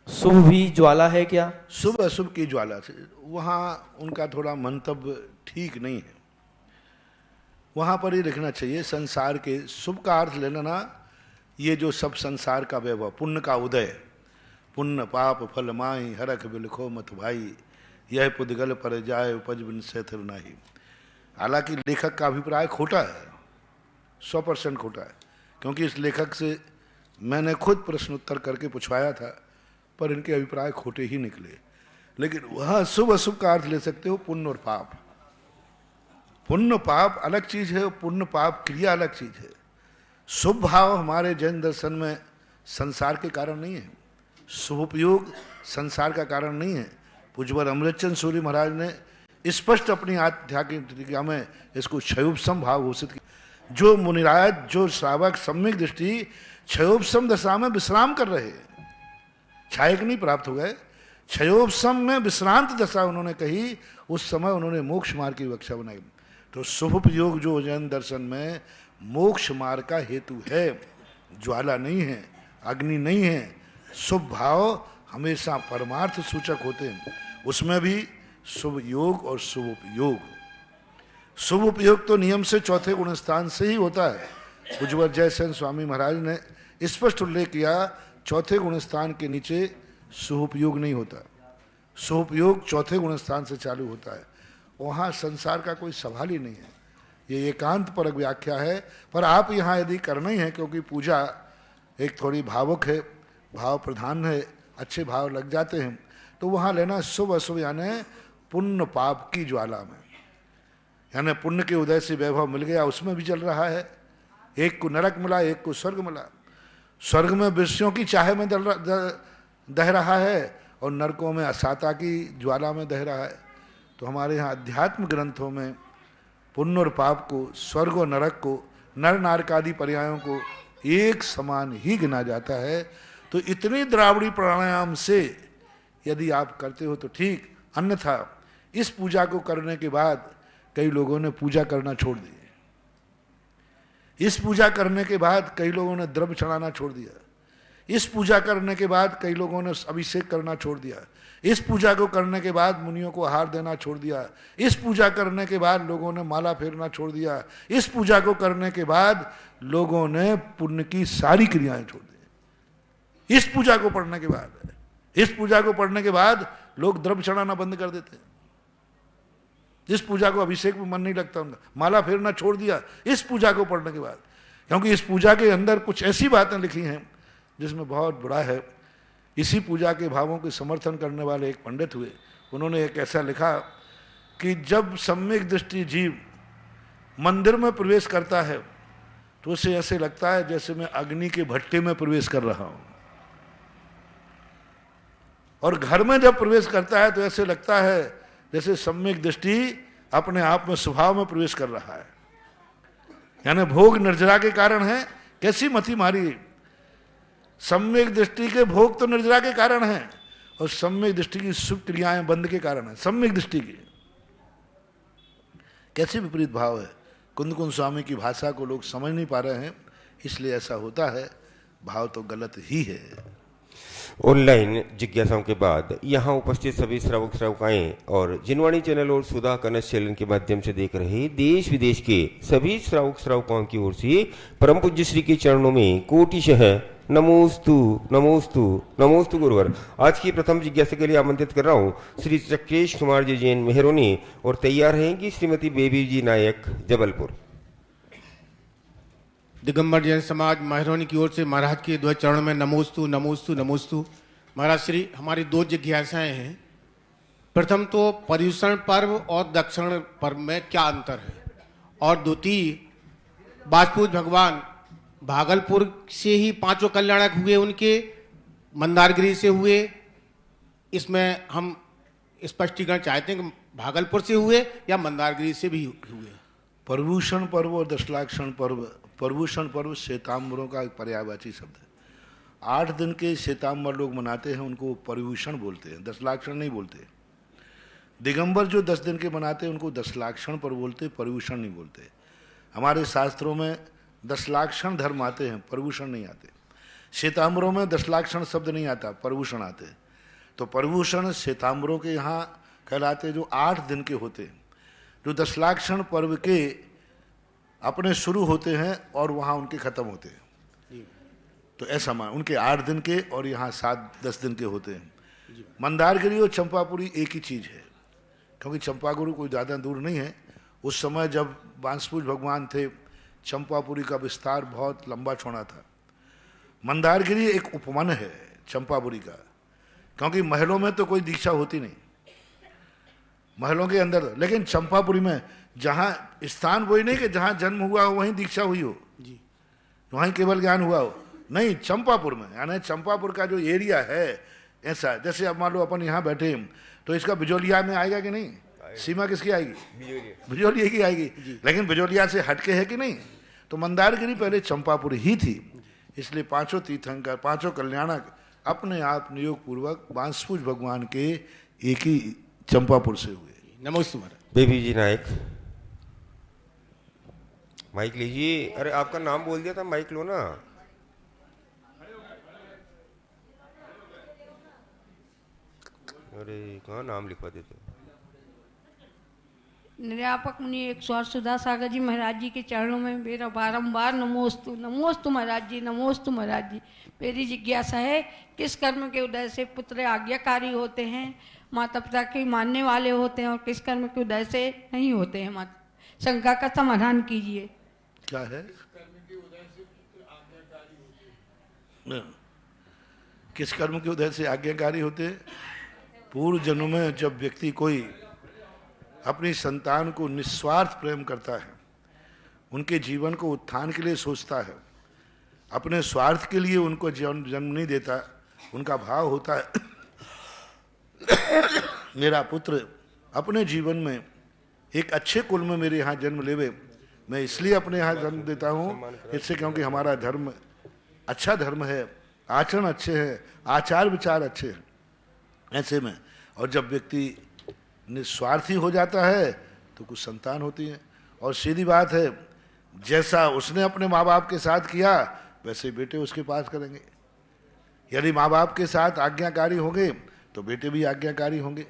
शुभ भी ज्वाला है क्या? शुभ अशुभ की ज्वाला से वहाँ उनका थोड़ा मंतव्य ठीक नहीं है। वहाँ पर ही लिखना चाहिए संसार के शुभ का अर्थ लेना ना, ये जो सब संसार का वैभव, पुण्य का उदय, पुण्य पाप फल माही हरख बिलखो मत भाई, यह पुद्गल पर जाए उपज बिन सेथिर नाही। हालांकि लेखक का अभिप्राय खोटा है, 100% खोटा है, क्योंकि इस लेखक से मैंने खुद प्रश्न उत्तर करके पूछवाया था, पर इनके अभिप्राय खोटे ही निकले। लेकिन वहाँ शुभ अशुभ का अर्थ ले सकते हो पुण्य और पाप। पुण्य पाप अलग चीज है, पुण्य पाप क्रिया अलग चीज है। शुभ भाव हमारे जैन दर्शन में संसार के कारण नहीं है, शुभ उपयोग संसार का कारण नहीं है। पूज्यवर अमृतचंद सूरी महाराज ने स्पष्ट अपनी आध्यात्मिक टीका में इसको क्षयोपम भाव घोषित किया। जो मुनिराज, जो श्रावक सम्यक दृष्टि क्षयोपम दशा में विश्राम कर रहे हैं, क्षायक नहीं प्राप्त हो गए, क्षयोपम में विश्रांत दशा उन्होंने कही, उस समय उन्होंने मोक्ष मार्ग की व्याख्या बनाई। तो शुभ उपयोग जो जैन दर्शन में मोक्ष मार्ग का हेतु है, ज्वाला नहीं है, अग्नि नहीं है। शुभ भाव हमेशा परमार्थ सूचक होते हैं, उसमें भी शुभ योग और शुभ उपयोग। शुभ उपयोग तो नियम से चौथे गुण स्थान से ही होता है। पूज्यवर जयसेन स्वामी महाराज ने स्पष्ट उल्लेख किया, चौथे गुण स्थान के नीचे शुभ उपयोग नहीं होता, शुभ उपयोग चौथे गुण स्थान से चालू होता है। वहाँ संसार का कोई सवाल ही नहीं है। ये एकांत परक व्याख्या है, पर आप यहाँ यदि करना ही है, क्योंकि पूजा एक थोड़ी भावुक है, भाव प्रधान है, अच्छे भाव लग जाते हैं, तो वहाँ लेना शुभ अशुभ यानी पुण्य पाप की ज्वाला में, यानी पुण्य के उदय से वैभव मिल गया, उसमें भी चल रहा है। एक को नरक मिला, एक को स्वर्ग मिला। स्वर्ग में वृक्षों की चाहे में दह रहा है और नरकों में असाता की ज्वाला में दह रहा है। तो हमारे यहाँ अध्यात्म ग्रंथों में पुण्य और पाप को, स्वर्ग और नरक को, नर नारकादि पर्यायों को एक समान ही गिना जाता है। तो इतनी द्रावड़ी प्राणायाम से यदि आप करते हो तो ठीक, अन्यथा इस पूजा को करने के बाद कई लोगों ने पूजा करना छोड़ दिया, इस पूजा करने के बाद कई लोगों ने द्रव्य चढ़ाना छोड़ दिया, इस पूजा करने के बाद कई लोगों ने अभिषेक करना छोड़ दिया, इस पूजा को करने के बाद मुनियों को आहार देना छोड़ दिया, इस पूजा करने के बाद लोगों ने माला फेरना छोड़ दिया, इस पूजा को करने के बाद लोगों ने पुण्य की सारी क्रियाएं छोड़ दी। इस पूजा को पढ़ने के बाद, इस पूजा को पढ़ने के बाद लोग द्रव्य चढ़ाना बंद कर देते हैं, जिस पूजा को अभिषेक में मन नहीं लगता उनका, माला फेरना छोड़ दिया इस पूजा को पढ़ने के बाद, क्योंकि इस पूजा के अंदर कुछ ऐसी बातें लिखी हैं जिसमें बहुत बुरा है। इसी पूजा के भावों के समर्थन करने वाले एक पंडित हुए, उन्होंने एक ऐसा लिखा कि जब सम्यक दृष्टि जीव मंदिर में प्रवेश करता है तो उसे ऐसे लगता है जैसे मैं अग्नि के भट्टे में प्रवेश कर रहा हूं, और घर में जब प्रवेश करता है तो ऐसे लगता है जैसे सम्यक दृष्टि अपने आप में स्वभाव में प्रवेश कर रहा है। यानी भोग निर्जरा के कारण है। कैसी मति मारी, सम्यक दृष्टि के भोग तो निर्जरा के कारण है और सम्यक दृष्टि की शुभ क्रियाएं बंद के कारण है। सम्यक दृष्टि की कैसी विपरीत भाव है। कुंद कुंद स्वामी की भाषा को लोग समझ नहीं पा रहे हैं, इसलिए ऐसा होता है। भाव तो गलत ही है। ऑनलाइन जिज्ञासाओं के बाद यहाँ उपस्थित सभी श्रावक श्रावकाएं और जिनवाणी चैनल और सुधा कनश चैनल के माध्यम से देख रहे देश विदेश के सभी श्रावक श्रावकाओं की ओर से परम पूज्य श्री के चरणों में कोटिशः नमोस्तु नमोस्तु नमोस्तु गुरुवर। आज की प्रथम जिज्ञासा के लिए आमंत्रित कर रहा हूँ श्री चक्रेश कुमार जी जैन मेहरोनी और तैयार रहेंगी श्रीमती बेबी जी नायक जबलपुर। दिगंबर जैन समाज मेहरोनी की ओर से महाराज के द्वय चरणों में नमोस्तु नमोस्तु नमोस्तु। महाराज श्री, हमारी दो जिज्ञासाएं हैं। प्रथम तो पर्युषण पर्व और दक्षिण पर्व में क्या अंतर है, और द्वितीय बाजपूज भगवान भागलपुर से ही पांचों कल्याणक हुए, उनके मंदारगिरी से हुए, इसमें हम स्पष्टीकरण चाहते हैं कि भागलपुर से हुए या मंदारगिरी से भी हुए। पर्युषण पर्व और दशलाक्षण पर्व, पर्युषण पर्व श्वेतांबरों का एक पर्यायवाची शब्द है। 8 दिन के श्वेतांबर लोग मनाते हैं, उनको पर्युषण बोलते हैं, दशलाक्षण नहीं बोलते। दिगंबर जो 10 दिन के मनाते हैं उनको दशलाक्षण पर्व बोलते, पर्युषण नहीं बोलते। हमारे शास्त्रों में दशलाक्षण धर्म आते हैं, पर्युषण नहीं आते। श्वेतांबरों में दशलाक्षण शब्द नहीं आता, पर्युषण आते। तो पर्युषण श्वेतांबरों के यहाँ कहलाते जो 8 दिन के होते हैं, जो दशलाक्षण पर्व के अपने शुरू होते हैं और वहाँ उनके खत्म होते हैं। तो ऐसा मान उनके 8 दिन के और यहाँ 7-10 दिन के होते हैं। मंदारगिरी और चंपापुरी एक ही चीज़ है, क्योंकि चंपागुरु कोई ज़्यादा दूर नहीं है। उस समय जब बांसपूज भगवान थे, चंपापुरी का विस्तार बहुत लंबा चौड़ा था। मंदारगिरी एक उपवन है चंपापुरी का, क्योंकि महलों में तो कोई दीक्षा होती नहीं, महलों के अंदर। लेकिन चंपापुरी में जहाँ स्थान वही नहीं कि जहाँ जन्म हुआ हो वहीं दीक्षा हुई हो जी, वहीं केवल ज्ञान हुआ हो, नहीं। चंपापुर में, यानी चंपापुर का जो एरिया है ऐसा, जैसे अब मान लो अपन यहाँ बैठे हैं तो इसका बिजोलिया में आएगा कि नहीं? सीमा किसकी आएगी? बिजोलिया की आएगी। लेकिन बिजोलिया से हटके है कि नहीं? तो मंदारगिरी पहले चंपापुर ही थी, इसलिए पांचों तीर्थंकर, पांचों कल्याणक अपने आप नियोग पूर्वक बांसपूज भगवान के एक ही चंपापुर से हुए। नमस्ते। बेबी जी नायक माइक लीजिए। अरे आपका नाम बोल दिया था, माइक लो ना। अरे कहाँ नाम लिखवा देते। निर्यापक मुनि एक स्वर सुधा सागर जी महाराज जी के चरणों में मेरा बारंबार नमोस्तु नमोस्तु महाराज जी, नमोस्तु महाराज जी। मेरी जिज्ञासा है, किस कर्म के उदय से पुत्र आज्ञाकारी होते हैं, माता पिता के मानने वाले होते हैं, और किस कर्म के उदय से नहीं होते हैं? माता शंका का समाधान कीजिए। क्या है? किस कर्म के उदय से आज्ञाकारी होते? पूर्व जन्म में जब व्यक्ति कोई अपनी संतान को निस्वार्थ प्रेम करता है, उनके जीवन को उत्थान के लिए सोचता है, अपने स्वार्थ के लिए उनको जन्म नहीं देता, उनका भाव होता है मेरा पुत्र अपने जीवन में एक अच्छे कुल में मेरे यहाँ जन्म लेवे, मैं इसलिए अपने यहाँ जन्म देता हूँ इससे, क्योंकि हमारा धर्म अच्छा धर्म है, आचरण अच्छे हैं, आचार विचार अच्छे हैं। ऐसे में और जब व्यक्ति निस्वार्थी हो जाता है तो कुछ संतान होती है। और सीधी बात है, जैसा उसने अपने माँ बाप के साथ किया वैसे बेटे उसके पास करेंगे। यदि माँ बाप के साथ आज्ञाकारी होंगे तो बेटे भी आज्ञाकारी होंगे।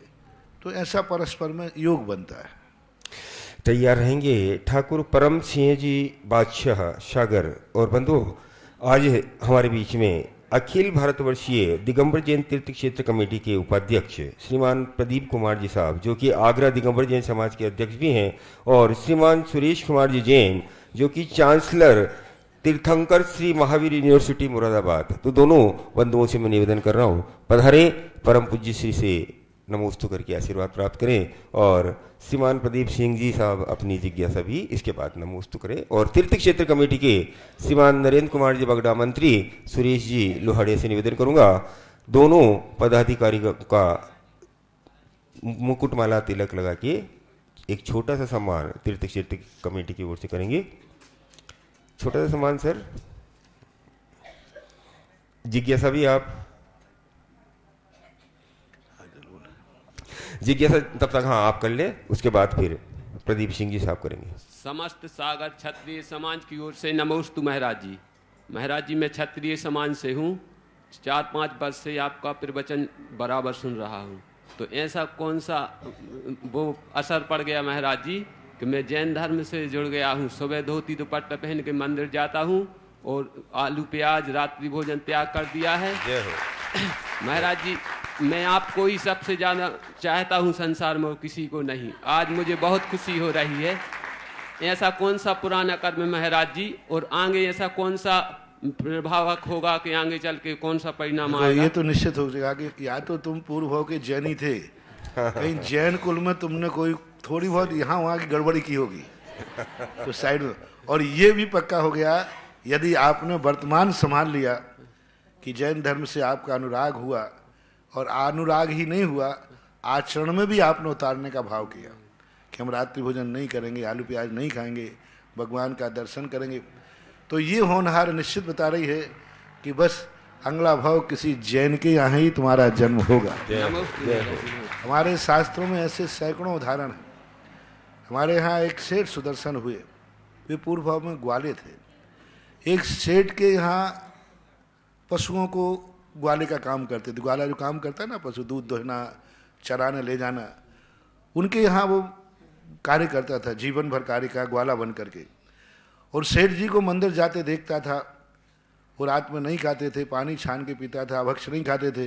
तो ऐसा परस्पर में योग बनता है। तैयार रहेंगे ठाकुर परम सिंह जी बादशाह सागर। और बंधुओं, आज हमारे बीच में अखिल भारतवर्षीय दिगंबर जैन तीर्थ क्षेत्र कमेटी के उपाध्यक्ष श्रीमान प्रदीप कुमार जी साहब, जो कि आगरा दिगंबर जैन समाज के अध्यक्ष भी हैं, और श्रीमान सुरेश कुमार जी जैन, जो कि चांसलर तीर्थंकर श्री महावीर यूनिवर्सिटी मुरादाबाद। तो दोनों बंधुओं से मैं निवेदन कर रहा हूँ, पधारे परम पूज्य श्री से नमोस्तु करके आशीर्वाद प्राप्त करें। और श्रीमान प्रदीप सिंह जी साहब अपनी जिज्ञासा भी इसके बाद नमोस्तु करें। और तीर्थ क्षेत्र कमेटी के श्रीमान नरेंद्र कुमार जी बगड़ा, मंत्री सुरेश जी लोहाड़े से निवेदन करूंगा, दोनों पदाधिकारी का मुकुटमाला तिलक लगा के एक छोटा सा सम्मान तीर्थ क्षेत्र कमेटी की ओर से करेंगे। छोटा सा सम्मान सर। जिज्ञासा भी आप जिज्ञासा तब तक हाँ आप कर ले, उसके बाद फिर प्रदीप सिंह जी साहब करेंगे। समस्त सागर क्षत्रिय समाज की ओर से नमोस्तु महाराज जी। महाराज जी, मैं क्षत्रिय समाज से हूँ, 4-5 वर्ष से आपका प्रवचन बराबर सुन रहा हूँ। तो ऐसा कौन सा वो असर पड़ गया महाराज जी कि मैं जैन धर्म से जुड़ गया हूँ। सुबह धोती दुपट्टा पहन के मंदिर जाता हूँ और आलू प्याज रात्रि भोजन त्याग कर दिया है। जय हो। महाराज जी, मैं आपको ही सबसे ज़्यादा चाहता हूँ संसार में, और किसी को नहीं। आज मुझे बहुत खुशी हो रही है। ऐसा कौन सा पुराना कर्म है महाराज जी, और आगे ऐसा कौन सा प्रभावक होगा कि आगे चल के कौन सा परिणाम आएगा? ये तो निश्चित हो जाएगा कि या तो तुम पूर्व भाव के जैनी थे, कहीं जैन कुल में तुमने कोई थोड़ी बहुत यहाँ वहाँ की गड़बड़ी की होगी तो साइड में। और ये भी पक्का हो गया, यदि आपने वर्तमान संभाल लिया कि जैन धर्म से आपका अनुराग हुआ, और अनुराग ही नहीं हुआ, आचरण में भी आपने उतारने का भाव किया कि हम रात्रि भोजन नहीं करेंगे, आलू प्याज नहीं खाएंगे, भगवान का दर्शन करेंगे, तो ये होनहार निश्चित बता रही है कि बस अगला भाव किसी जैन के यहाँ ही तुम्हारा जन्म होगा। हमारे शास्त्रों में ऐसे सैकड़ों उदाहरण हैं। हमारे यहाँ एक सेठ सुदर्शन हुए, वे पूर्व भाव में ग्वाले थे। एक सेठ के यहाँ पशुओं को ग्वाले का काम करते थे। ग्वाला जो काम करता है ना, पशु दूध दोहना, चराने ले जाना, उनके यहाँ वो कार्य करता था, जीवन भर कार्य का ग्वाला बन करके। और सेठ जी को मंदिर जाते देखता था, वो रात में नहीं खाते थे, पानी छान के पीता था, भक्ष नहीं खाते थे।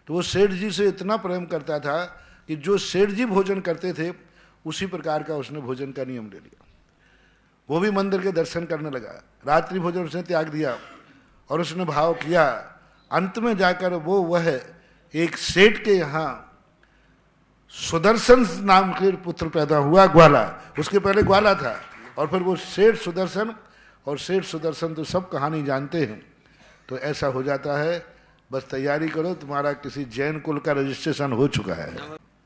तो वो सेठ जी से इतना प्रेम करता था कि जो सेठ जी भोजन करते थे उसी प्रकार का उसने भोजन का नियम ले लिया। वो भी मंदिर के दर्शन करने लगा, रात्रि भोजन उसने त्याग दिया, और उसने भाव किया। अंत में जाकर वह एक सेठ के यहाँ सुदर्शन नाम के पुत्र पैदा हुआ, ग्वाला। उसके पहले ग्वाला था, और फिर वो सेठ सुदर्शन, और सेठ सुदर्शन तो सब कहानी जानते हैं। तो ऐसा हो जाता है, बस तैयारी करो, तुम्हारा किसी जैन कुल का रजिस्ट्रेशन हो चुका है।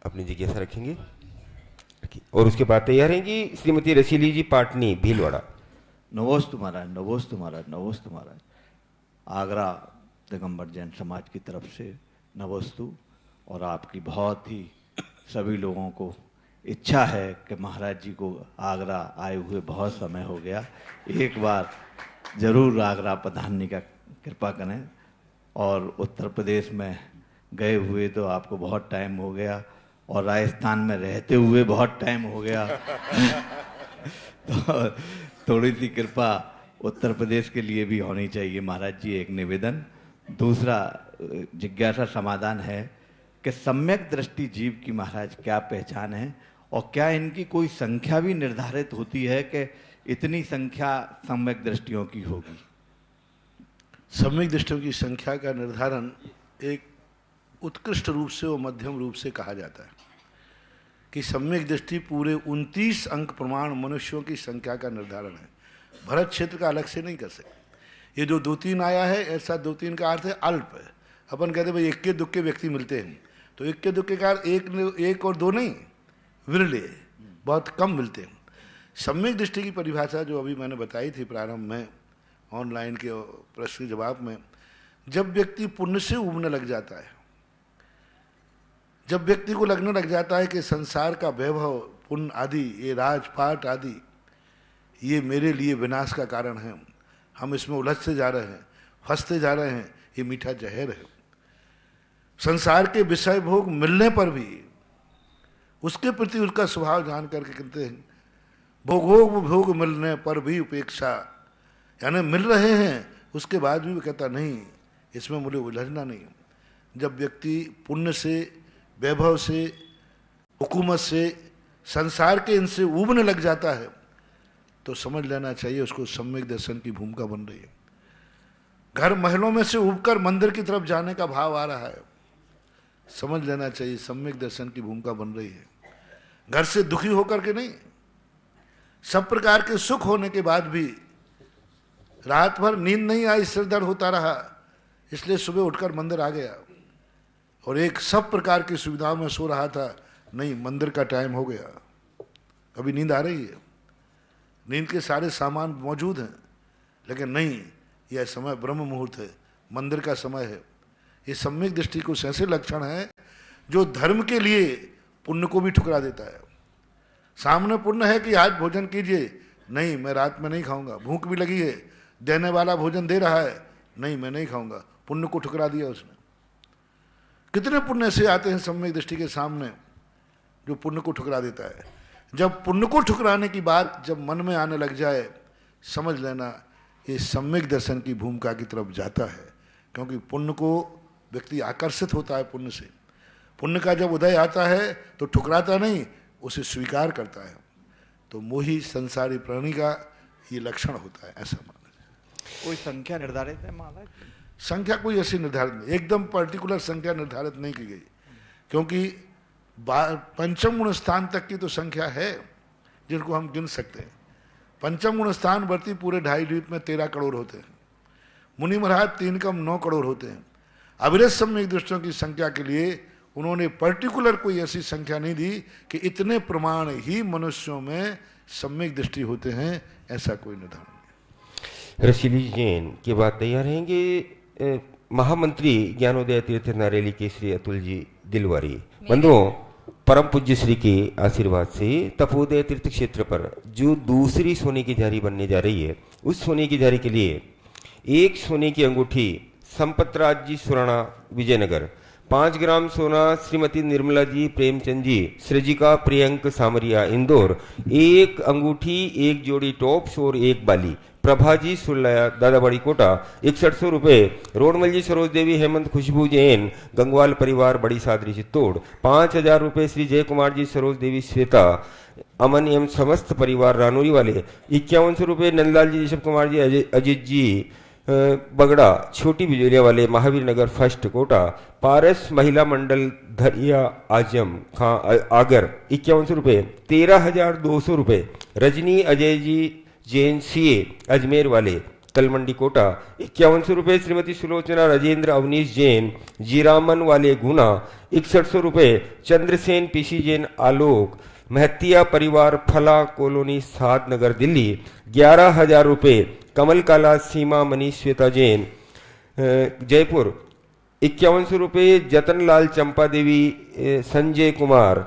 अपनी जिज्ञासा रखेंगे और उसके बाद तैयार रहेंगी श्रीमती रसीली जी पाटनी भीलवाड़ा। नमोस्तु महाराज, नमोस्तु महाराज, नमोस्तु महाराज। आगरा दिगंबर जैन समाज की तरफ से नमोस्तु। और आपकी बहुत ही सभी लोगों को इच्छा है कि महाराज जी को आगरा आए हुए बहुत समय हो गया, एक बार जरूर आगरा पधारने का कृपा करें। और उत्तर प्रदेश में गए हुए तो आपको बहुत टाइम हो गया, और राजस्थान में रहते हुए बहुत टाइम हो गया तो थोड़ी सी कृपा उत्तर प्रदेश के लिए भी होनी चाहिए महाराज जी। एक निवेदन। दूसरा जिज्ञासा समाधान है कि सम्यक दृष्टि जीव की महाराज क्या पहचान है, और क्या इनकी कोई संख्या भी निर्धारित होती है कि इतनी संख्या सम्यक दृष्टियों की होगी? सम्यक दृष्टियों की संख्या का निर्धारण एक उत्कृष्ट रूप से और मध्यम रूप से कहा जाता है कि सम्यक दृष्टि पूरे 29 अंक प्रमाण मनुष्यों की संख्या का निर्धारण है। भरत क्षेत्र का अलग से नहीं कर सकते। ये जो 2-3 आया है, ऐसा 2-3 का अर्थ है अल्प है। अपन कहते भाई इक्के दुक्के व्यक्ति मिलते हैं, तो इक्के दुक्के का अर्थ एक और दो नहीं, विरले, बहुत कम मिलते हैं। सम्यक दृष्टि की परिभाषा जो अभी मैंने बताई थी प्रारंभ में ऑनलाइन के प्रश्न के जवाब में, जब व्यक्ति पुण्य से उबने लग जाता है, जब व्यक्ति को लगने लग जाता है कि संसार का वैभव, पुण्य आदि, ये राजपाट आदि, ये मेरे लिए विनाश का कारण है, हम इसमें उलझते जा रहे हैं, फंसते जा रहे हैं, ये मीठा जहर है। संसार के विषय भोग मिलने पर भी उसके प्रति उसका स्वभाव जान करके कहते हैं भोग मिलने पर भी उपेक्षा, यानी मिल रहे हैं उसके बाद भी वो कहता नहीं, इसमें मुझे उलझना नहीं। जब व्यक्ति पुण्य से, वैभव से, हुकूमत से, संसार के इनसे उबने लग जाता है तो समझ लेना चाहिए उसको सम्यक दर्शन की भूमिका बन रही है। घर महलों में से उबकर मंदिर की तरफ जाने का भाव आ रहा है, समझ लेना चाहिए सम्यक दर्शन की भूमिका बन रही है। घर से दुखी होकर के नहीं, सब प्रकार के सुख होने के बाद भी रात भर नींद नहीं आई, सिर दर्द होता रहा, इसलिए सुबह उठकर मंदिर आ गया, और एक सब प्रकार की सुविधाओं में सो रहा था, नहीं मंदिर का टाइम हो गया, अभी नींद आ रही है, नींद के सारे सामान मौजूद हैं, लेकिन नहीं, यह समय ब्रह्म मुहूर्त है, मंदिर का समय है। ये सम्यक दृष्टि कुछ ऐसे लक्षण है जो धर्म के लिए पुण्य को भी ठुकरा देता है। सामने पुण्य है कि आज भोजन कीजिए, नहीं मैं रात में नहीं खाऊंगा, भूख भी लगी है, देने वाला भोजन दे रहा है, नहीं मैं नहीं खाऊंगा, पुण्य को ठुकरा दिया उसने। कितने पुण्य से आते हैं सम्यक दृष्टि के सामने जो पुण्य को ठुकरा देता है। जब पुण्य को ठुकराने की बात जब मन में आने लग जाए, समझ लेना ये सम्यक दर्शन की भूमिका की तरफ जाता है, क्योंकि पुण्य को व्यक्ति आकर्षित होता है पुण्य से। पुण्य का जब उदय आता है तो ठुकराता नहीं, उसे स्वीकार करता है। तो मोही संसारी प्राणी का ये लक्षण होता है, ऐसा माना जाए। कोई संख्या निर्धारित है माला की? संख्या कोई ऐसी निर्धारित नहीं, एकदम पर्टिकुलर संख्या निर्धारित नहीं की गई, क्योंकि पंचम गुण स्थान तक की तो संख्या है जिनको हम गिन सकते हैं। पंचम गुण स्थान वर्ती पूरे 2.5 द्वीप में 13 करोड़ होते हैं। मुनि महाराज 3 कम 9 करोड़ होते हैं। अविरत सम्यक दृष्टियों की संख्या के लिए उन्होंने पर्टिकुलर कोई ऐसी संख्या नहीं दी कि इतने प्रमाण ही मनुष्यों में सम्यक दृष्टि होते हैं, ऐसा कोई निर्धारण नहीं। रसीली जैन के बाद तैयार रहेंगे महामंत्री ज्ञानोदय तीर्थ नारेली के श्री अतुल जी दिलवारी। बंधुओं, परम पूज्य श्री के आशीर्वाद से तपोदय तीर्थ क्षेत्र पर जो दूसरी सोने की जारी बनने जा रही है, उस सोने की जारी के लिए 1 सोने की अंगूठी संपतराज जी सुराणा विजयनगर, 5 ग्राम सोना श्रीमती निर्मला जी प्रेमचंद जी सृजिका प्रियंक सामरिया इंदौर, 1 अंगूठी 1 जोड़ी टॉप्स और 1 बाली प्रभाजी सुल्लाया दादाबाड़ी कोटा 6100 रुपये। रोडमल जी सरोज देवी हेमंत खुशबू जैन गंगवाल परिवार बड़ी सादरी चित्तौड़ 5000 रुपये। श्री जय कुमार जी सरोज देवी श्वेता अमन एवं समस्त परिवार रानौरी वाले 5100 रुपये। नंदलाल जी ऋषभ कुमार जी अजित जी बगड़ा छोटी बिजलिया वाले महावीर नगर फर्स्ट कोटा। पारस महिला मंडल धरिया आजम खां आगर 5100 रुपये। 13200 रुपये। रजनी अजय जी जैन सीए अजमेर वाले तलमंडी कोटा 5100 रुपये। श्रीमती सुलोचना राजेंद्र अवनीश जैन जीरामन वाले गुना 6100 रुपये। चंद्रसेन पीसी जैन आलोक महतिया परिवार फला कॉलोनी साद नगर दिल्ली 11000 रुपये। कमल काला सीमा मनीष श्वेता जैन जयपुर 5100 रुपये। जतनलाल चंपा देवी संजय कुमार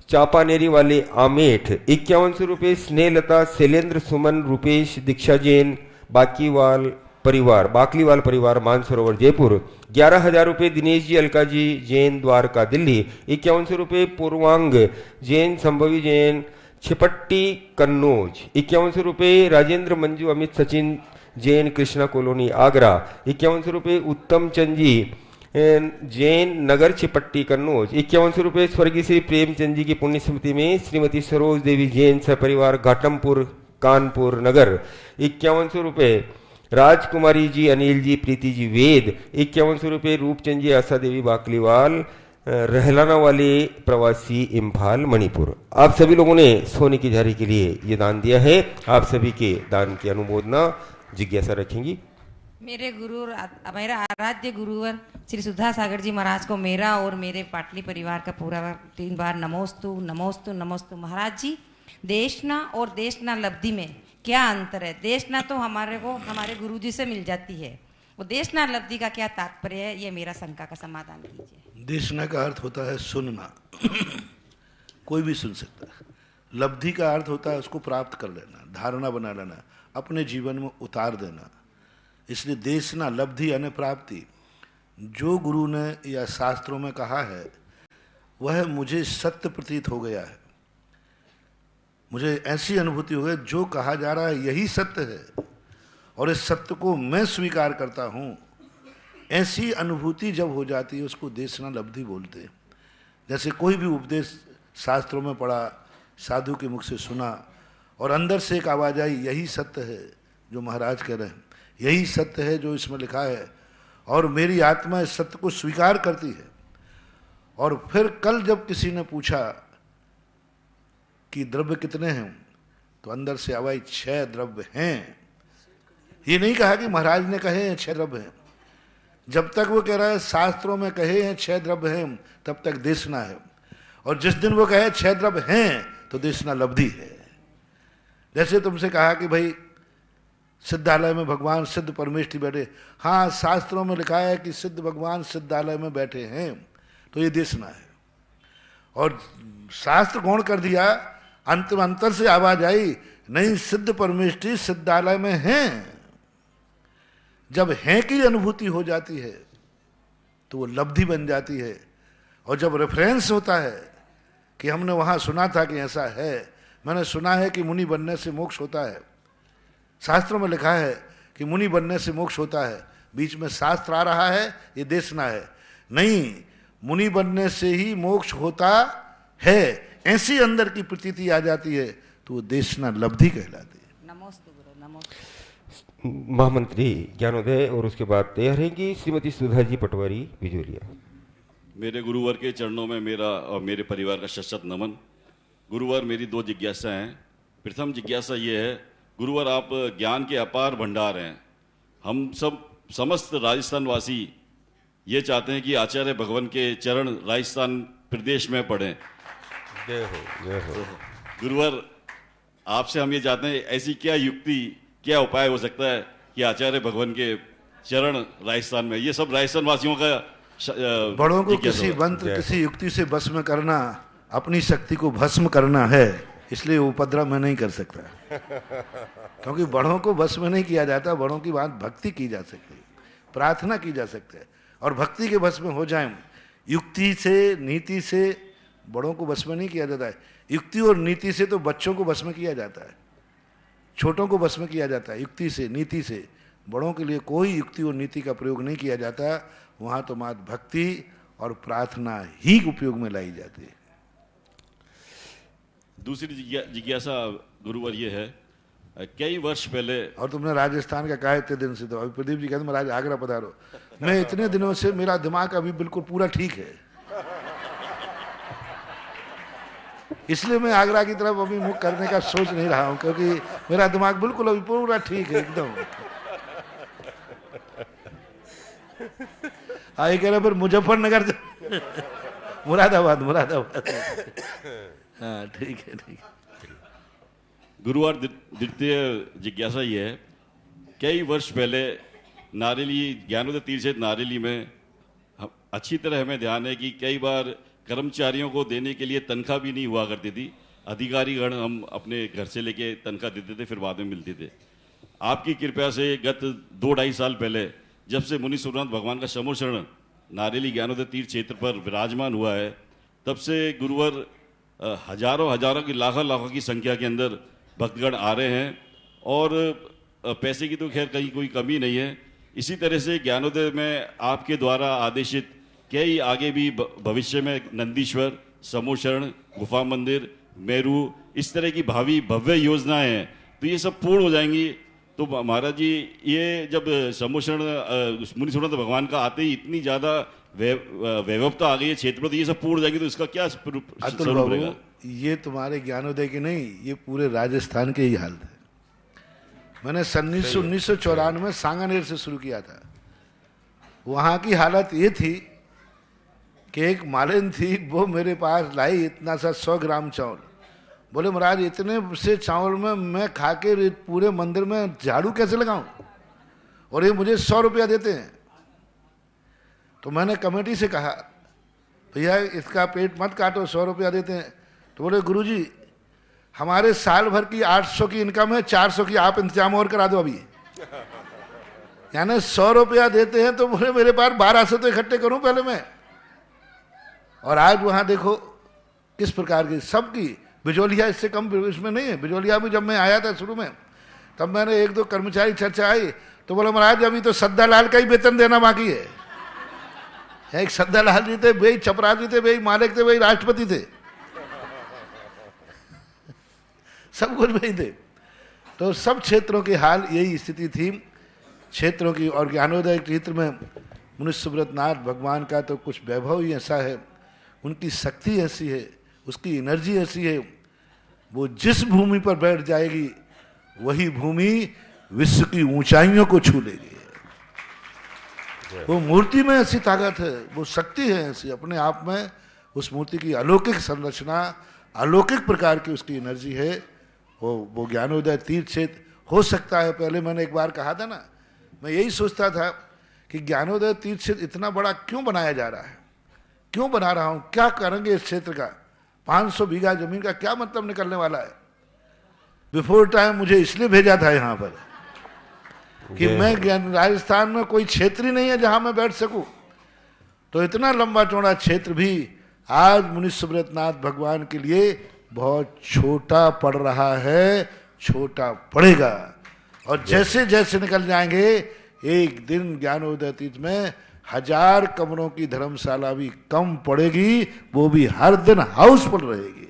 चापानेरी वाले आमेठ 5100 रुपये। स्नेहलता शैलेंद्र सुमन रूपेश दीक्षा जैन बाकीवाल परिवार मानसरोवर जयपुर 11000 रुपये। दिनेश जी अलका जी जैन द्वारका दिल्ली 5100 रुपये। पूर्वांग जैन संभवी जैन छिपट्टी कन्नौज 5100 रुपये। राजेंद्र मंजू अमित सचिन जैन कृष्णा कॉलोनी आगरा 5100 रुपये। उत्तम चंद जी जैन नगर छिपट्टी कन्नौज 5100 रुपये। स्वर्गीय श्री प्रेमचंद जी की पुण्य स्मृति में श्रीमती सरोज देवी जैन सपरिवार घाटमपुर कानपुर नगर 5100 रुपये। राजकुमारी जी अनिल जी प्रीति जी वेद 5100 रुपये। रूपचंद जी आशा देवी बाकलीवाल रहलाना वाले प्रवासी इम्फाल मणिपुर। आप सभी लोगों ने सोने की जारी के लिए ये दान दिया है। आप सभी के दान की अनुमोदना जिज्ञासा रखेंगी। मेरे मेरा आराध्य गुरुवर श्री सुधा सागर जी महाराज को मेरा और मेरे पाटली परिवार का पूरा 3 बार नमोस्तु नमोस्तु नमोस्तु। महाराज जी, देशना और देशना लब्धि में क्या अंतर है? देशना तो हमारे गुरुजी से मिल जाती है, वो देशना लब्धि का क्या तात्पर्य है? ये मेरा शंका का समाधान कीजिए। देशना का अर्थ होता है सुनना कोई भी सुन सकता है। लब्धि का अर्थ होता है उसको प्राप्त कर लेना, धारणा बना लेना, अपने जीवन में उतार देना। इसलिए देशना लब्धि यानी प्राप्ति। जो गुरु ने या शास्त्रों में कहा है वह मुझे सत्य प्रतीत हो गया है। मुझे ऐसी अनुभूति हो गई जो कहा जा रहा है यही सत्य है और इस सत्य को मैं स्वीकार करता हूँ। ऐसी अनुभूति जब हो जाती है उसको देशना लब्धि बोलते हैं। जैसे कोई भी उपदेश शास्त्रों में पढ़ा, साधु के मुख से सुना और अंदर से एक आवाज़ आई यही सत्य है जो महाराज कह रहे हैं, यही सत्य है जो इसमें लिखा है और मेरी आत्मा इस सत्य को स्वीकार करती है। और फिर कल जब किसी ने पूछा कि द्रव्य कितने हैं, तो अंदर से आवाज 6 द्रव्य हैं। ये नहीं कहा कि महाराज ने कहे हैं 6 द्रव्य हैं। जब तक वो कह रहा है शास्त्रों में कहे हैं 6 द्रव्य हैं, तब तक देशना है। और जिस दिन वो कहे 6 द्रव्य हैं तो देशना लब्धि है। जैसे तुमसे कहा कि भाई सिद्धालय में भगवान सिद्ध परमेष्ठी बैठे, हाँ शास्त्रों में लिखा है कि सिद्ध भगवान सिद्धालय में बैठे हैं, तो ये देशना है। और शास्त्र गौण कर दिया, अंतर से आवाज आई नहीं सिद्ध परमेष्ठी सिद्धालय में हैं। जब हैं की अनुभूति हो जाती है तो वो लब्धि बन जाती है। और जब रेफरेंस होता है कि हमने वहाँ सुना था कि ऐसा है, मैंने सुना है कि मुनि बनने से मोक्ष होता है, शास्त्रों में लिखा है कि मुनि बनने से मोक्ष होता है, बीच में शास्त्र आ रहा है, ये देशना है। नहीं, मुनि बनने से ही मोक्ष होता है, ऐसी अंदर की प्रतीति आ जाती है तो वो देशना लब्धि कहलाती है। नमोस्तु गुरु, नमोस्तु। महामंत्री ज्ञानोदय और उसके बाद तैयार रहेंगी श्रीमती सुधा जी पटवारी बिजोरिया। मेरे गुरुवर के चरणों में मेरा और मेरे परिवार का शत नमन। गुरुवर, मेरी 2 जिज्ञासा हैं। प्रथम जिज्ञासा ये है, गुरुवर आप ज्ञान के अपार भंडार हैं। हम सब समस्त राजस्थान वासी ये चाहते हैं कि आचार्य भगवान के चरण राजस्थान प्रदेश में पढ़ें। जय हो, जय हो। गुरुवर, आपसे हम ये चाहते हैं, ऐसी क्या युक्ति, क्या उपाय हो सकता है कि आचार्य भगवान के चरण राजस्थान में, ये सब राजस्थान वासियों का बड़ों को किसी मंत्र, किसी युक्ति से भस्म करना, अपनी शक्ति को भस्म करना है, इसलिए उपद्रव मैं नहीं कर सकता। क्योंकि बड़ों को भस्म नहीं किया जाता, बड़ों की बात भक्ति की जा सकती है, प्रार्थना की जा सकती है, और भक्ति के भस्म हो जाए। युक्ति से, नीति से बड़ों को भस्म नहीं किया जाता है। युक्ति और नीति से तो बच्चों को भस्म किया जाता है, छोटों को भस्म किया जाता है। युक्ति से, नीति से बड़ों के लिए कोई युक्ति और नीति का प्रयोग नहीं किया जाता। वहाँ तो मात्र भक्ति और प्रार्थना ही उपयोग में लाई जाती है। दूसरी जिज्ञासा गुरुवर ये है, कई वर्ष पहले, और तुमने राजस्थान का कहा इतने दिन से, तो अभी प्रदीप जी कहते महाराज आगरा पधारो। मैं इतने दिनों से, मेरा दिमाग अभी बिल्कुल पूरा ठीक है, इसलिए मैं आगरा की तरफ अभी मुख करने का सोच नहीं रहा हूं, क्योंकि मेरा दिमाग बिल्कुल अभी पूरा ठीक है एकदम। आई कह रहे फिर मुजफ्फरनगर मुरादाबाद, मुरादाबाद। हाँ ठीक है, ठीक है। गुरुवार द्वितीय जिज्ञासा ये है, कई वर्ष पहले नारेली, ज्ञानोदय तीर्थ क्षेत्र नारेली में अच्छी तरह हमें ध्यान है कि कई बार कर्मचारियों को देने के लिए तनख्वाह भी नहीं हुआ करती थी। अधिकारीगण हम अपने घर से लेके तनख्वाह देते थे, फिर बाद में मिलती थे। आपकी कृपया से गत 2-2.5 साल पहले जब से मुनि सूरनाथ भगवान का समोशरण नारेली ज्ञानोदय तीर्थ क्षेत्र पर विराजमान हुआ है, तब से गुरुवर हजारों की लाखों की संख्या के अंदर भक्तगण आ रहे हैं, और पैसे की तो खैर कहीं कोई कमी नहीं है। इसी तरह से ज्ञानोदय में आपके द्वारा आदेशित कई आगे भी भविष्य में नंदीश्वर, समोशरण, गुफा मंदिर, मेरू, इस तरह की भावी भव्य योजनाएं हैं, तो ये सब पूर्ण हो जाएंगी। तो महाराज जी, ये जब समोशरण मुनि सूरनाथ भगवान का आते ही इतनी ज़्यादा वैभवता आ गई है क्षेत्र पर, तो ये सब पूर्ण हो जाएंगी, तो इसका क्या स्वरूप रहेगा? ये तुम्हारे ज्ञानोदय की नहीं, ये पूरे राजस्थान के ही हाल है। मैंने 1994 में सांगानेर से शुरू किया था। वहाँ की हालत ये थी कि एक मालिन थी, वो मेरे पास लाई इतना सा 100 ग्राम चावल। बोले महाराज इतने से चावल में मैं खा के पूरे मंदिर में झाड़ू कैसे लगाऊं, और ये मुझे 100 रुपया देते हैं। तो मैंने कमेटी से कहा भैया इसका पेट मत काटो, 100 रुपया देते हैं। तो बोले गुरुजी हमारे साल भर की 800 की इनकम है, 400 की आप इंतजाम और करा दो अभी। यानी 100 रुपया देते हैं, तो बोले मेरे पास 1200 तो इकट्ठे करूं पहले मैं। और आज वहां देखो किस प्रकार की सबकी, बिजोलिया इससे कम इसमें नहीं है। बिजोलिया भी जब मैं आया था शुरू में, तब मैंने 1-2 कर्मचारी चर्चा आई, तो बोला महाराज अभी तो सद्दालाल का ही वेतन देना बाकी है। एक सद्दालाल जी थे, वही चपरासी थे, वही मालिक थे, वही राष्ट्रपति थे, सब कुछ वही थे। तो सब क्षेत्रों के हाल यही स्थिति थी क्षेत्रों की। और ज्ञानोदय क्षेत्र में मुनि सुब्रतनाथ भगवान का तो कुछ वैभव ही ऐसा है, उनकी शक्ति ऐसी है, उसकी एनर्जी ऐसी है, वो जिस भूमि पर बैठ जाएगी वही भूमि विश्व की ऊंचाइयों को छू लेगी। वो मूर्ति में ऐसी ताकत है, वो शक्ति है ऐसी अपने आप में, उस मूर्ति की अलौकिक संरचना, अलौकिक प्रकार की उसकी एनर्जी है। वो ज्ञानोदय तीर्थ क्षेत्र हो सकता है। पहले मैंने एक बार कहा था ना, मैं यही सोचता था कि ज्ञानोदय तीर्थ क्षेत्र इतना बड़ा क्यों बनाया जा रहा है, क्यों बना रहा हूं, क्या करेंगे इस क्षेत्र का, 500 बीघा जमीन का क्या मतलब निकलने वाला है। बिफोर टाइम मुझे इसलिए भेजा था यहाँ पर कि मैं राजस्थान में कोई क्षेत्र ही नहीं है जहां मैं बैठ सकूं। तो इतना लंबा चौड़ा क्षेत्र भी आज मुनि सुब्रतनाथ भगवान के लिए बहुत छोटा पड़ रहा है, छोटा पड़ेगा। और जैसे जैसे निकल जाएंगे, एक दिन ज्ञानोदय तीर्थ में 1000 कमरों की धर्मशाला भी कम पड़ेगी, वो भी हर दिन हाउसफुल रहेगी।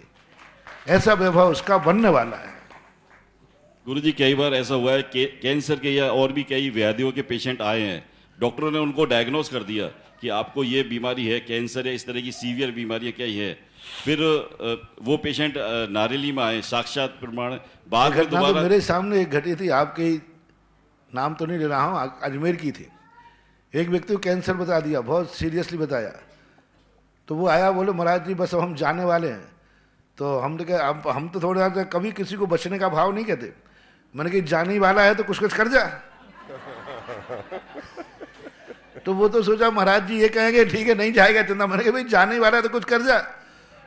ऐसा वैभव उसका बनने वाला है। गुरुजी कई बार ऐसा हुआ है कि कैंसर के या और भी कई व्याधियों के पेशेंट आए हैं, डॉक्टरों ने उनको डायग्नोस कर दिया कि आपको ये बीमारी है, कैंसर है, इस तरह की सीवियर बीमारियां क्या ही है। फिर वो पेशेंट नारेली में आए, साक्षात प्रमाण बाद में घटना तो मेरे सामने एक घटी थी, आपके नाम तो नहीं ले रहा हूँ, अजमेर की थी। एक व्यक्ति को कैंसर बता दिया, बहुत सीरियसली बताया, तो वो आया, बोले महाराज जी बस अब हम जाने वाले हैं। तो हमने कहा हम तो थोड़ा सा कभी किसी को बचने का भाव नहीं कहते। मैंने कहा जाने ही वाला है तो कुछ कर जा। तो वो तो सोचा महाराज जी ये कहेंगे ठीक है नहीं जाएगा चंदा। मैंने कहा भाई जाने ही वाला है तो कुछ कर जा।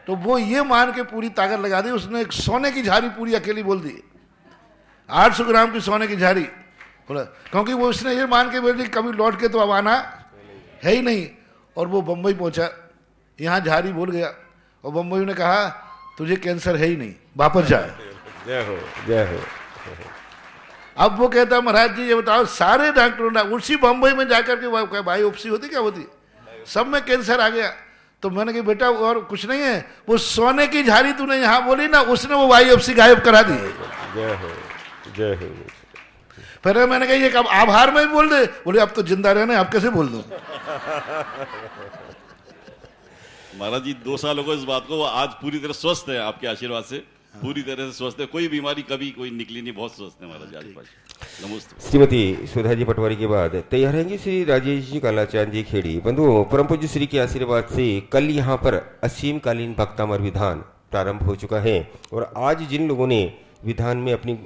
तो वो ये मान के पूरी ताकत लगा दी, उसने एक सोने की झाड़ी पूरी अकेली बोल दी, 800 ग्राम की सोने की झाड़ी बोला, क्योंकि वो उसने ये मान के बोली कभी लौट के तो अब आना है ही नहीं। और वो बम्बई पहुंचा, यहाँ झाड़ी बोल गया और बम्बई ने कहा तुझे कैंसर है ही नहीं, वापस जाए। जय हो जय हो। अब वो कहता महाराज जी ये बताओ, सारे डॉक्टरों ने उसी बम्बई में जाकर के बायोप्सी होती क्या होती, सब में कैंसर आ गया। तो मैंने कहा बेटा और कुछ नहीं है, वो सोने की झाड़ी तूने यहाँ बोली ना, उसने वो बायोप्सी गायब करा दी। जय हो जय हो। फिर मैंने कहा ये कब आभार में भी बोल दे, बोले अब तो जिंदा रहने अब कैसे बोल दूं। महाराज जी 2 साल हो गए इस बात को, वो आज पूरी तरह स्वस्थ है आपके आशीर्वाद से, पूरी तरह से स्वस्थ है, कोई बीमारी कभी कोई निकली नहीं, बहुत स्वस्थ है महाराज आज। नमस्ते। श्रीमती सुधा जी पटवारी के बाद तैयार रहेंगे श्री राजेश जी कालाचांद जी खेड़ी। बंधुओं, परम पूज्य श्री के आशीर्वाद से कल यहाँ पर असीम कालीन भक्तामर विधान प्रारंभ हो चुका है और आज जिन लोगों ने विधान में अपनी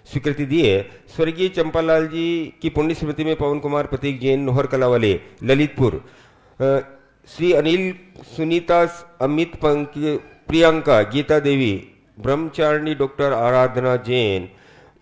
स्वीकृति दी है, स्वर्गीय चंपालाल जी की पुण्य स्मृति में पवन कुमार प्रतीक जैन नोहर कला वाले ललितपुर, श्री अनिल सुनीता अमित प्रियंका गीता देवी ब्रह्मचारिणी डॉक्टर आराधना जैन,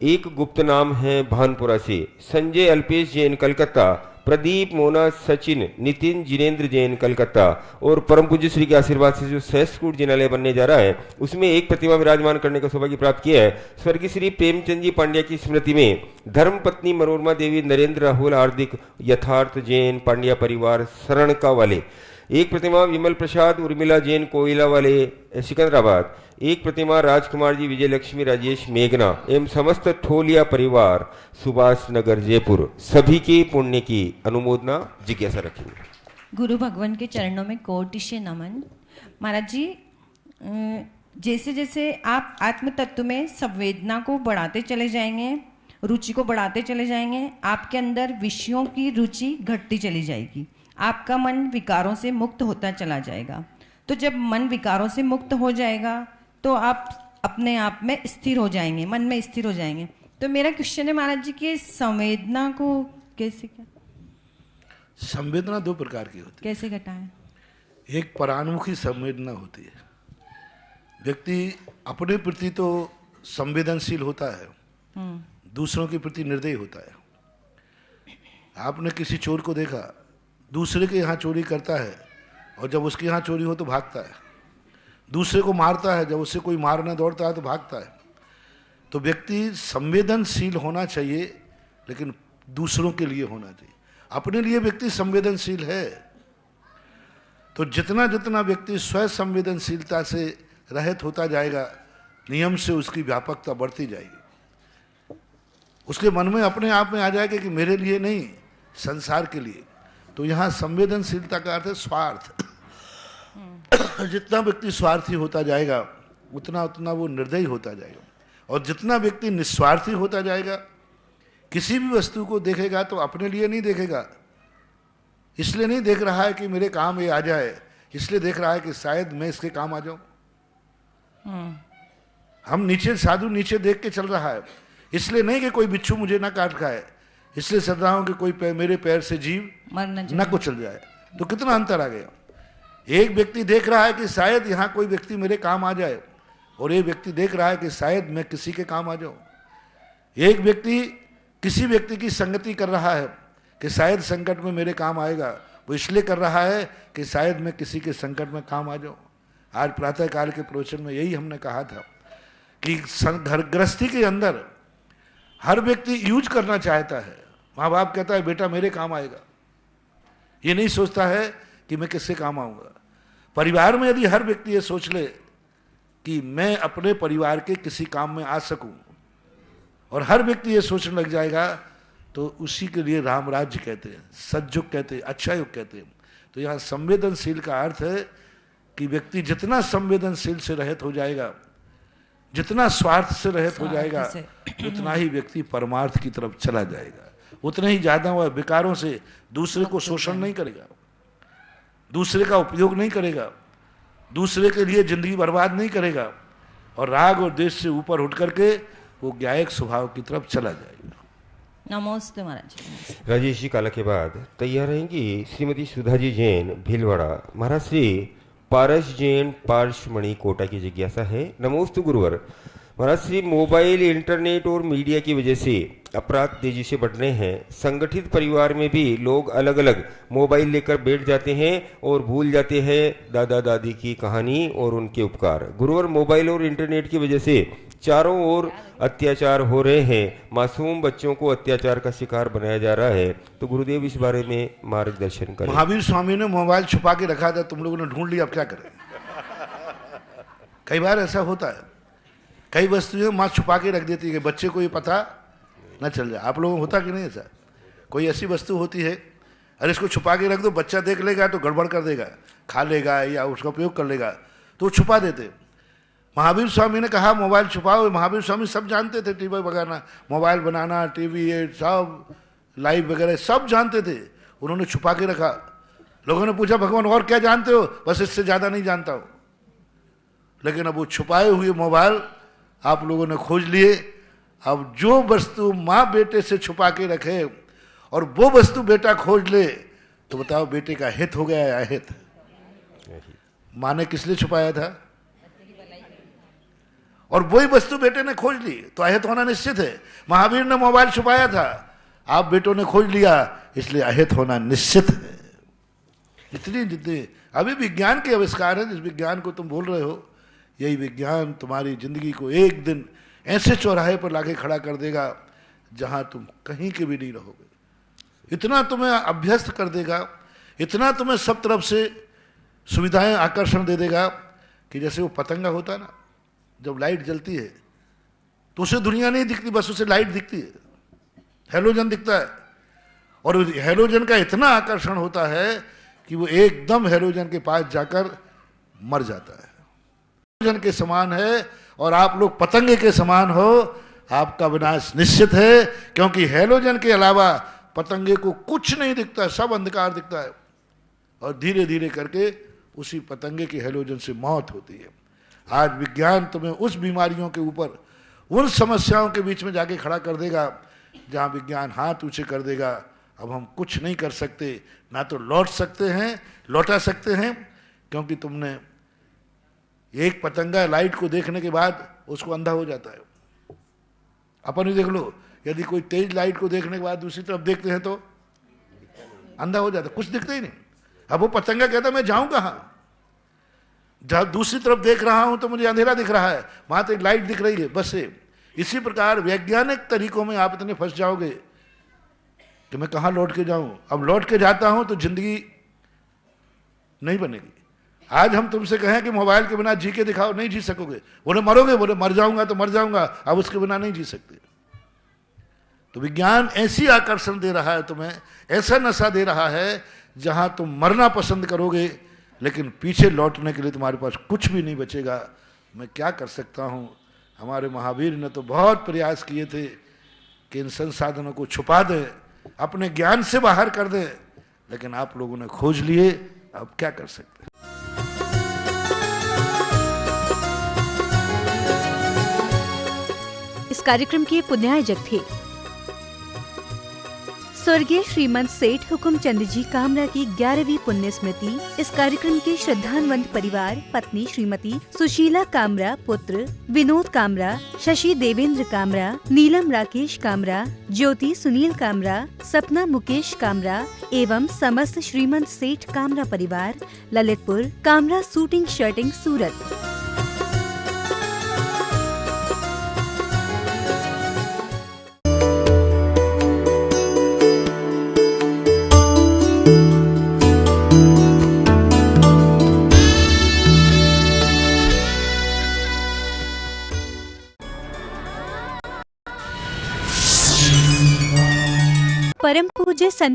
एक गुप्त नाम है भानपुरा से, संजय अल्पेश जैन कलकत्ता, प्रदीप मोना सचिन नितिन जिनेन्द्र जैन कलकत्ता। और परम पूज्य श्री के आशीर्वाद से जो सहस्त्रकूट जिनालय बनने जा रहा है उसमें एक प्रतिमा विराजमान करने का सौभाग्य प्राप्त किया है। स्वर्गीय श्री प्रेमचंद जी पांड्या की स्मृति में धर्मपत्नी मनोरमा देवी नरेंद्र राहुल हार्दिक यथार्थ जैन पांड्या परिवार शरणका वाले, एक प्रतिमा विमल प्रसाद उर्मिला जैन कोयला वाले सिकंदराबाद, एक प्रतिमा राजकुमार जी विजय लक्ष्मी राजेश मेघना एवं समस्त ठोलिया परिवार सुभाष नगर जयपुर, सभी के पुण्य की अनुमोदना जिज्ञासा रखेंगे। गुरु भगवान के चरणों में कोटि से नमन। महाराज जी, जैसे जैसे आप आत्म तत्व में संवेदना को बढ़ाते चले जाएंगे, रुचि को बढ़ाते चले जाएंगे, आपके अंदर विषयों की रुचि घटती चली जाएगी, आपका मन विकारों से मुक्त होता चला जाएगा। तो जब मन विकारों से मुक्त हो जाएगा तो आप अपने आप में स्थिर हो जाएंगे, मन में स्थिर हो जाएंगे। तो मेरा क्वेश्चन है महाराज जी कि संवेदना को कैसे क्या, संवेदना 2 प्रकार की होती है, कैसे घटाएं? एक परानुमुखी संवेदना होती है, व्यक्ति अपने प्रति तो संवेदनशील होता है, दूसरों के प्रति निर्दयी होता है। आपने किसी चोर को देखा, दूसरे के यहाँ चोरी करता है और जब उसके यहाँ चोरी हो तो भागता है, दूसरे को मारता है, जब उससे कोई मारने दौड़ता है तो भागता है। तो व्यक्ति संवेदनशील होना चाहिए, लेकिन दूसरों के लिए होना चाहिए। अपने लिए व्यक्ति संवेदनशील है तो जितना जितना व्यक्ति स्व संवेदनशीलता से रहित होता जाएगा, नियम से उसकी व्यापकता बढ़ती जाएगी। उसके मन में अपने आप में आ जाएगा कि मेरे लिए नहीं, संसार के लिए। तो यहाँ संवेदनशीलता का अर्थ है स्वार्थ। जितना व्यक्ति स्वार्थी होता जाएगा उतना उतना वो निर्दयी होता जाएगा, और जितना व्यक्ति निस्वार्थी होता जाएगा, किसी भी वस्तु को देखेगा तो अपने लिए नहीं देखेगा, इसलिए नहीं देख रहा है कि मेरे काम ये आ जाए, इसलिए देख रहा है कि शायद मैं इसके काम आ जाऊं। हम नीचे साधु नीचे देख के चल रहा है, इसलिए नहीं कि कोई बिच्छू मुझे ना काट खाए, इसलिए चल रहा हूं कि कोई मेरे पैर से जीव न कुचल जाए। तो कितना अंतर आ गया। एक व्यक्ति देख रहा है कि शायद यहाँ कोई व्यक्ति मेरे काम आ जाए, और एक व्यक्ति देख रहा है कि शायद मैं किसी के काम आ जाऊं। एक व्यक्ति किसी व्यक्ति की संगति कर रहा है कि शायद संकट में मेरे काम आएगा, वो इसलिए कर रहा है कि शायद मैं किसी के संकट में काम आ जाऊं। आज प्रातः काल के प्रवचन में यही हमने कहा था कि घर गृहस्थी के अंदर हर व्यक्ति यूज करना चाहता है। माँ बाप कहता है बेटा मेरे काम आएगा, ये नहीं सोचता है कि मैं किससे काम आऊंगा। परिवार में यदि हर व्यक्ति ये सोच ले कि मैं अपने परिवार के किसी काम में आ सकूं, और हर व्यक्ति ये सोचने लग जाएगा, तो उसी के लिए राम राज्य कहते हैं, सज्जुग कहते हैं, अच्छा युग कहते हैं। तो यहाँ संवेदनशील का अर्थ है कि व्यक्ति जितना संवेदनशील से रहित हो जाएगा, जितना स्वार्थ से रहित हो जाएगा, उतना ही व्यक्ति परमार्थ की तरफ चला जाएगा, उतना ही ज्यादा वह विकारों से दूसरे को शोषण नहीं करेगा, दूसरे का उपयोग नहीं करेगा, दूसरे के लिए जिंदगी बर्बाद नहीं करेगा, और राग और देश से ऊपर उठ करके वो ज्ञायक स्वभाव की तरफ चला जाएगा। नमस्ते महाराज। राजेश जी काला के बाद तैयार रहेंगी श्रीमती सुधा जी जैन भीलवाड़ा। महाराज श्री पारस जैन पार्शमणि कोटा की जिज्ञासा है। नमोस्तु गुरुवर। महाराज श्री मोबाइल, इंटरनेट और मीडिया की वजह से अपराध तेजी से बढ़ रहे हैं। संगठित परिवार में भी लोग अलग अलग मोबाइल लेकर बैठ जाते हैं और भूल जाते हैं दादा दादी की कहानी और उनके उपकार। गुरुवर, मोबाइल और इंटरनेट की वजह से चारों ओर अत्याचार हो रहे हैं, मासूम बच्चों को अत्याचार का शिकार बनाया जा रहा है, तो गुरुदेव इस बारे में मार्गदर्शन करें। महावीर स्वामी ने मोबाइल छुपा के रखा था, तुम लोगों ने ढूंढ लिया, अब क्या करें। कई बार ऐसा होता है, कई वस्तुएं माँ छुपा के रख देती है कि बच्चे को ये पता न चल जाए। आप लोगों को होता कि नहीं ऐसा? कोई ऐसी वस्तु होती है, अरे इसको छुपा के रख दो, बच्चा देख लेगा तो गड़बड़ कर देगा, खा लेगा या उसका उपयोग कर लेगा, तो छुपा देते। महावीर स्वामी ने कहा मोबाइल छुपाओ। महावीर स्वामी सब जानते थे, टीवी वगैरह, मोबाइल बनाना, टीवी, ये सब लाइव वगैरह सब जानते थे, उन्होंने छुपा के रखा। लोगों ने पूछा भगवान और क्या जानते हो? बस इससे ज़्यादा नहीं जानता हूँ। लेकिन अब वो छुपाए हुए मोबाइल आप लोगों ने खोज लिए। अब जो वस्तु माँ बेटे से छुपा के रखे और वो वस्तु बेटा खोज ले, तो बताओ बेटे का हित हो गया या अहित? माँ ने किस लिए छुपाया था? और वही वस्तु बेटे ने खोज ली, तो अहित होना निश्चित है। महावीर ने मोबाइल छुपाया था, आप बेटों ने खोज लिया, इसलिए अहित होना निश्चित है। इतनी जितनी अभी विज्ञान के आविष्कार है, जिस विज्ञान को तुम बोल रहे हो, यही विज्ञान तुम्हारी जिंदगी को एक दिन ऐसे चौराहे पर लाके खड़ा कर देगा जहां तुम कहीं के भी नहीं रहोगे। इतना तुम्हें अभ्यस्त कर देगा, इतना तुम्हें सब तरफ से सुविधाएं, आकर्षण दे देगा कि जैसे वो पतंगा होता है ना, जब लाइट जलती है तो उसे दुनिया नहीं दिखती, बस उसे लाइट दिखती है, हेलोजन दिखता है। और हेलोजन का इतना आकर्षण होता है कि वो एकदम हेलोजन के पास जाकर मर जाता है। हेलोजन के समान है और आप लोग पतंगे के समान हो, आपका विनाश निश्चित है, क्योंकि हेलोजन के अलावा पतंगे को कुछ नहीं दिखता, सब अंधकार दिखता है। और धीरे धीरे करके उसी पतंगे की हेलोजन से मौत होती है। आज विज्ञान तुम्हें उस बीमारियों के ऊपर, उन समस्याओं के बीच में जाके खड़ा कर देगा जहां विज्ञान हाथ ऊंचे कर देगा। अब हम कुछ नहीं कर सकते, ना तो लौटा सकते हैं, क्योंकि तुमने एक पतंगा लाइट को देखने के बाद उसको अंधा हो जाता है। अपन ही देख लो, यदि कोई तेज लाइट को देखने के बाद दूसरी तरफ देखते हैं तो अंधा हो जाता है, कुछ दिखता ही नहीं। अब वो पतंगा कहता मैं जाऊं कहां? जब दूसरी तरफ देख रहा हूं तो मुझे अंधेरा दिख रहा है, वहां तो एक लाइट दिख रही है, बस है। इसी प्रकार वैज्ञानिक तरीकों में आप इतने फंस जाओगे कि मैं कहां लौट के जाऊं। अब लौट के जाता हूं तो जिंदगी नहीं बनेगी। आज हम तुमसे कहें कि मोबाइल के बिना जी के दिखाओ, नहीं जी सकोगे। बोले मरोगे, बोले मर जाऊंगा तो मर जाऊंगा, अब उसके बिना नहीं जी सकते। तो विज्ञान ऐसी आकर्षण दे रहा है तुम्हें, ऐसा नशा दे रहा है जहां तुम मरना पसंद करोगे, लेकिन पीछे लौटने के लिए तुम्हारे पास कुछ भी नहीं बचेगा। मैं क्या कर सकता हूं? हमारे महावीर ने तो बहुत प्रयास किए थे कि इन संसाधनों को छुपा दें, अपने ज्ञान से बाहर कर दें, लेकिन आप लोगों ने खोज लिए, अब क्या कर सकते हैं? इस कार्यक्रम के पुण्यायोजक थे स्वर्गीय श्रीमंत सेठ हुकुमचंद जी कामरा की 11वीं पुण्य स्मृति। इस कार्यक्रम के श्रद्धान्वित परिवार पत्नी श्रीमती सुशीला कामरा, पुत्र विनोद कामरा, शशि देवेंद्र कामरा, नीलम राकेश कामरा, ज्योति सुनील कामरा, सपना मुकेश कामरा एवं समस्त श्रीमंत सेठ कामरा परिवार, ललितपुर, कामरा शूटिंग शर्टिंग, सूरत। परम पूज्य संत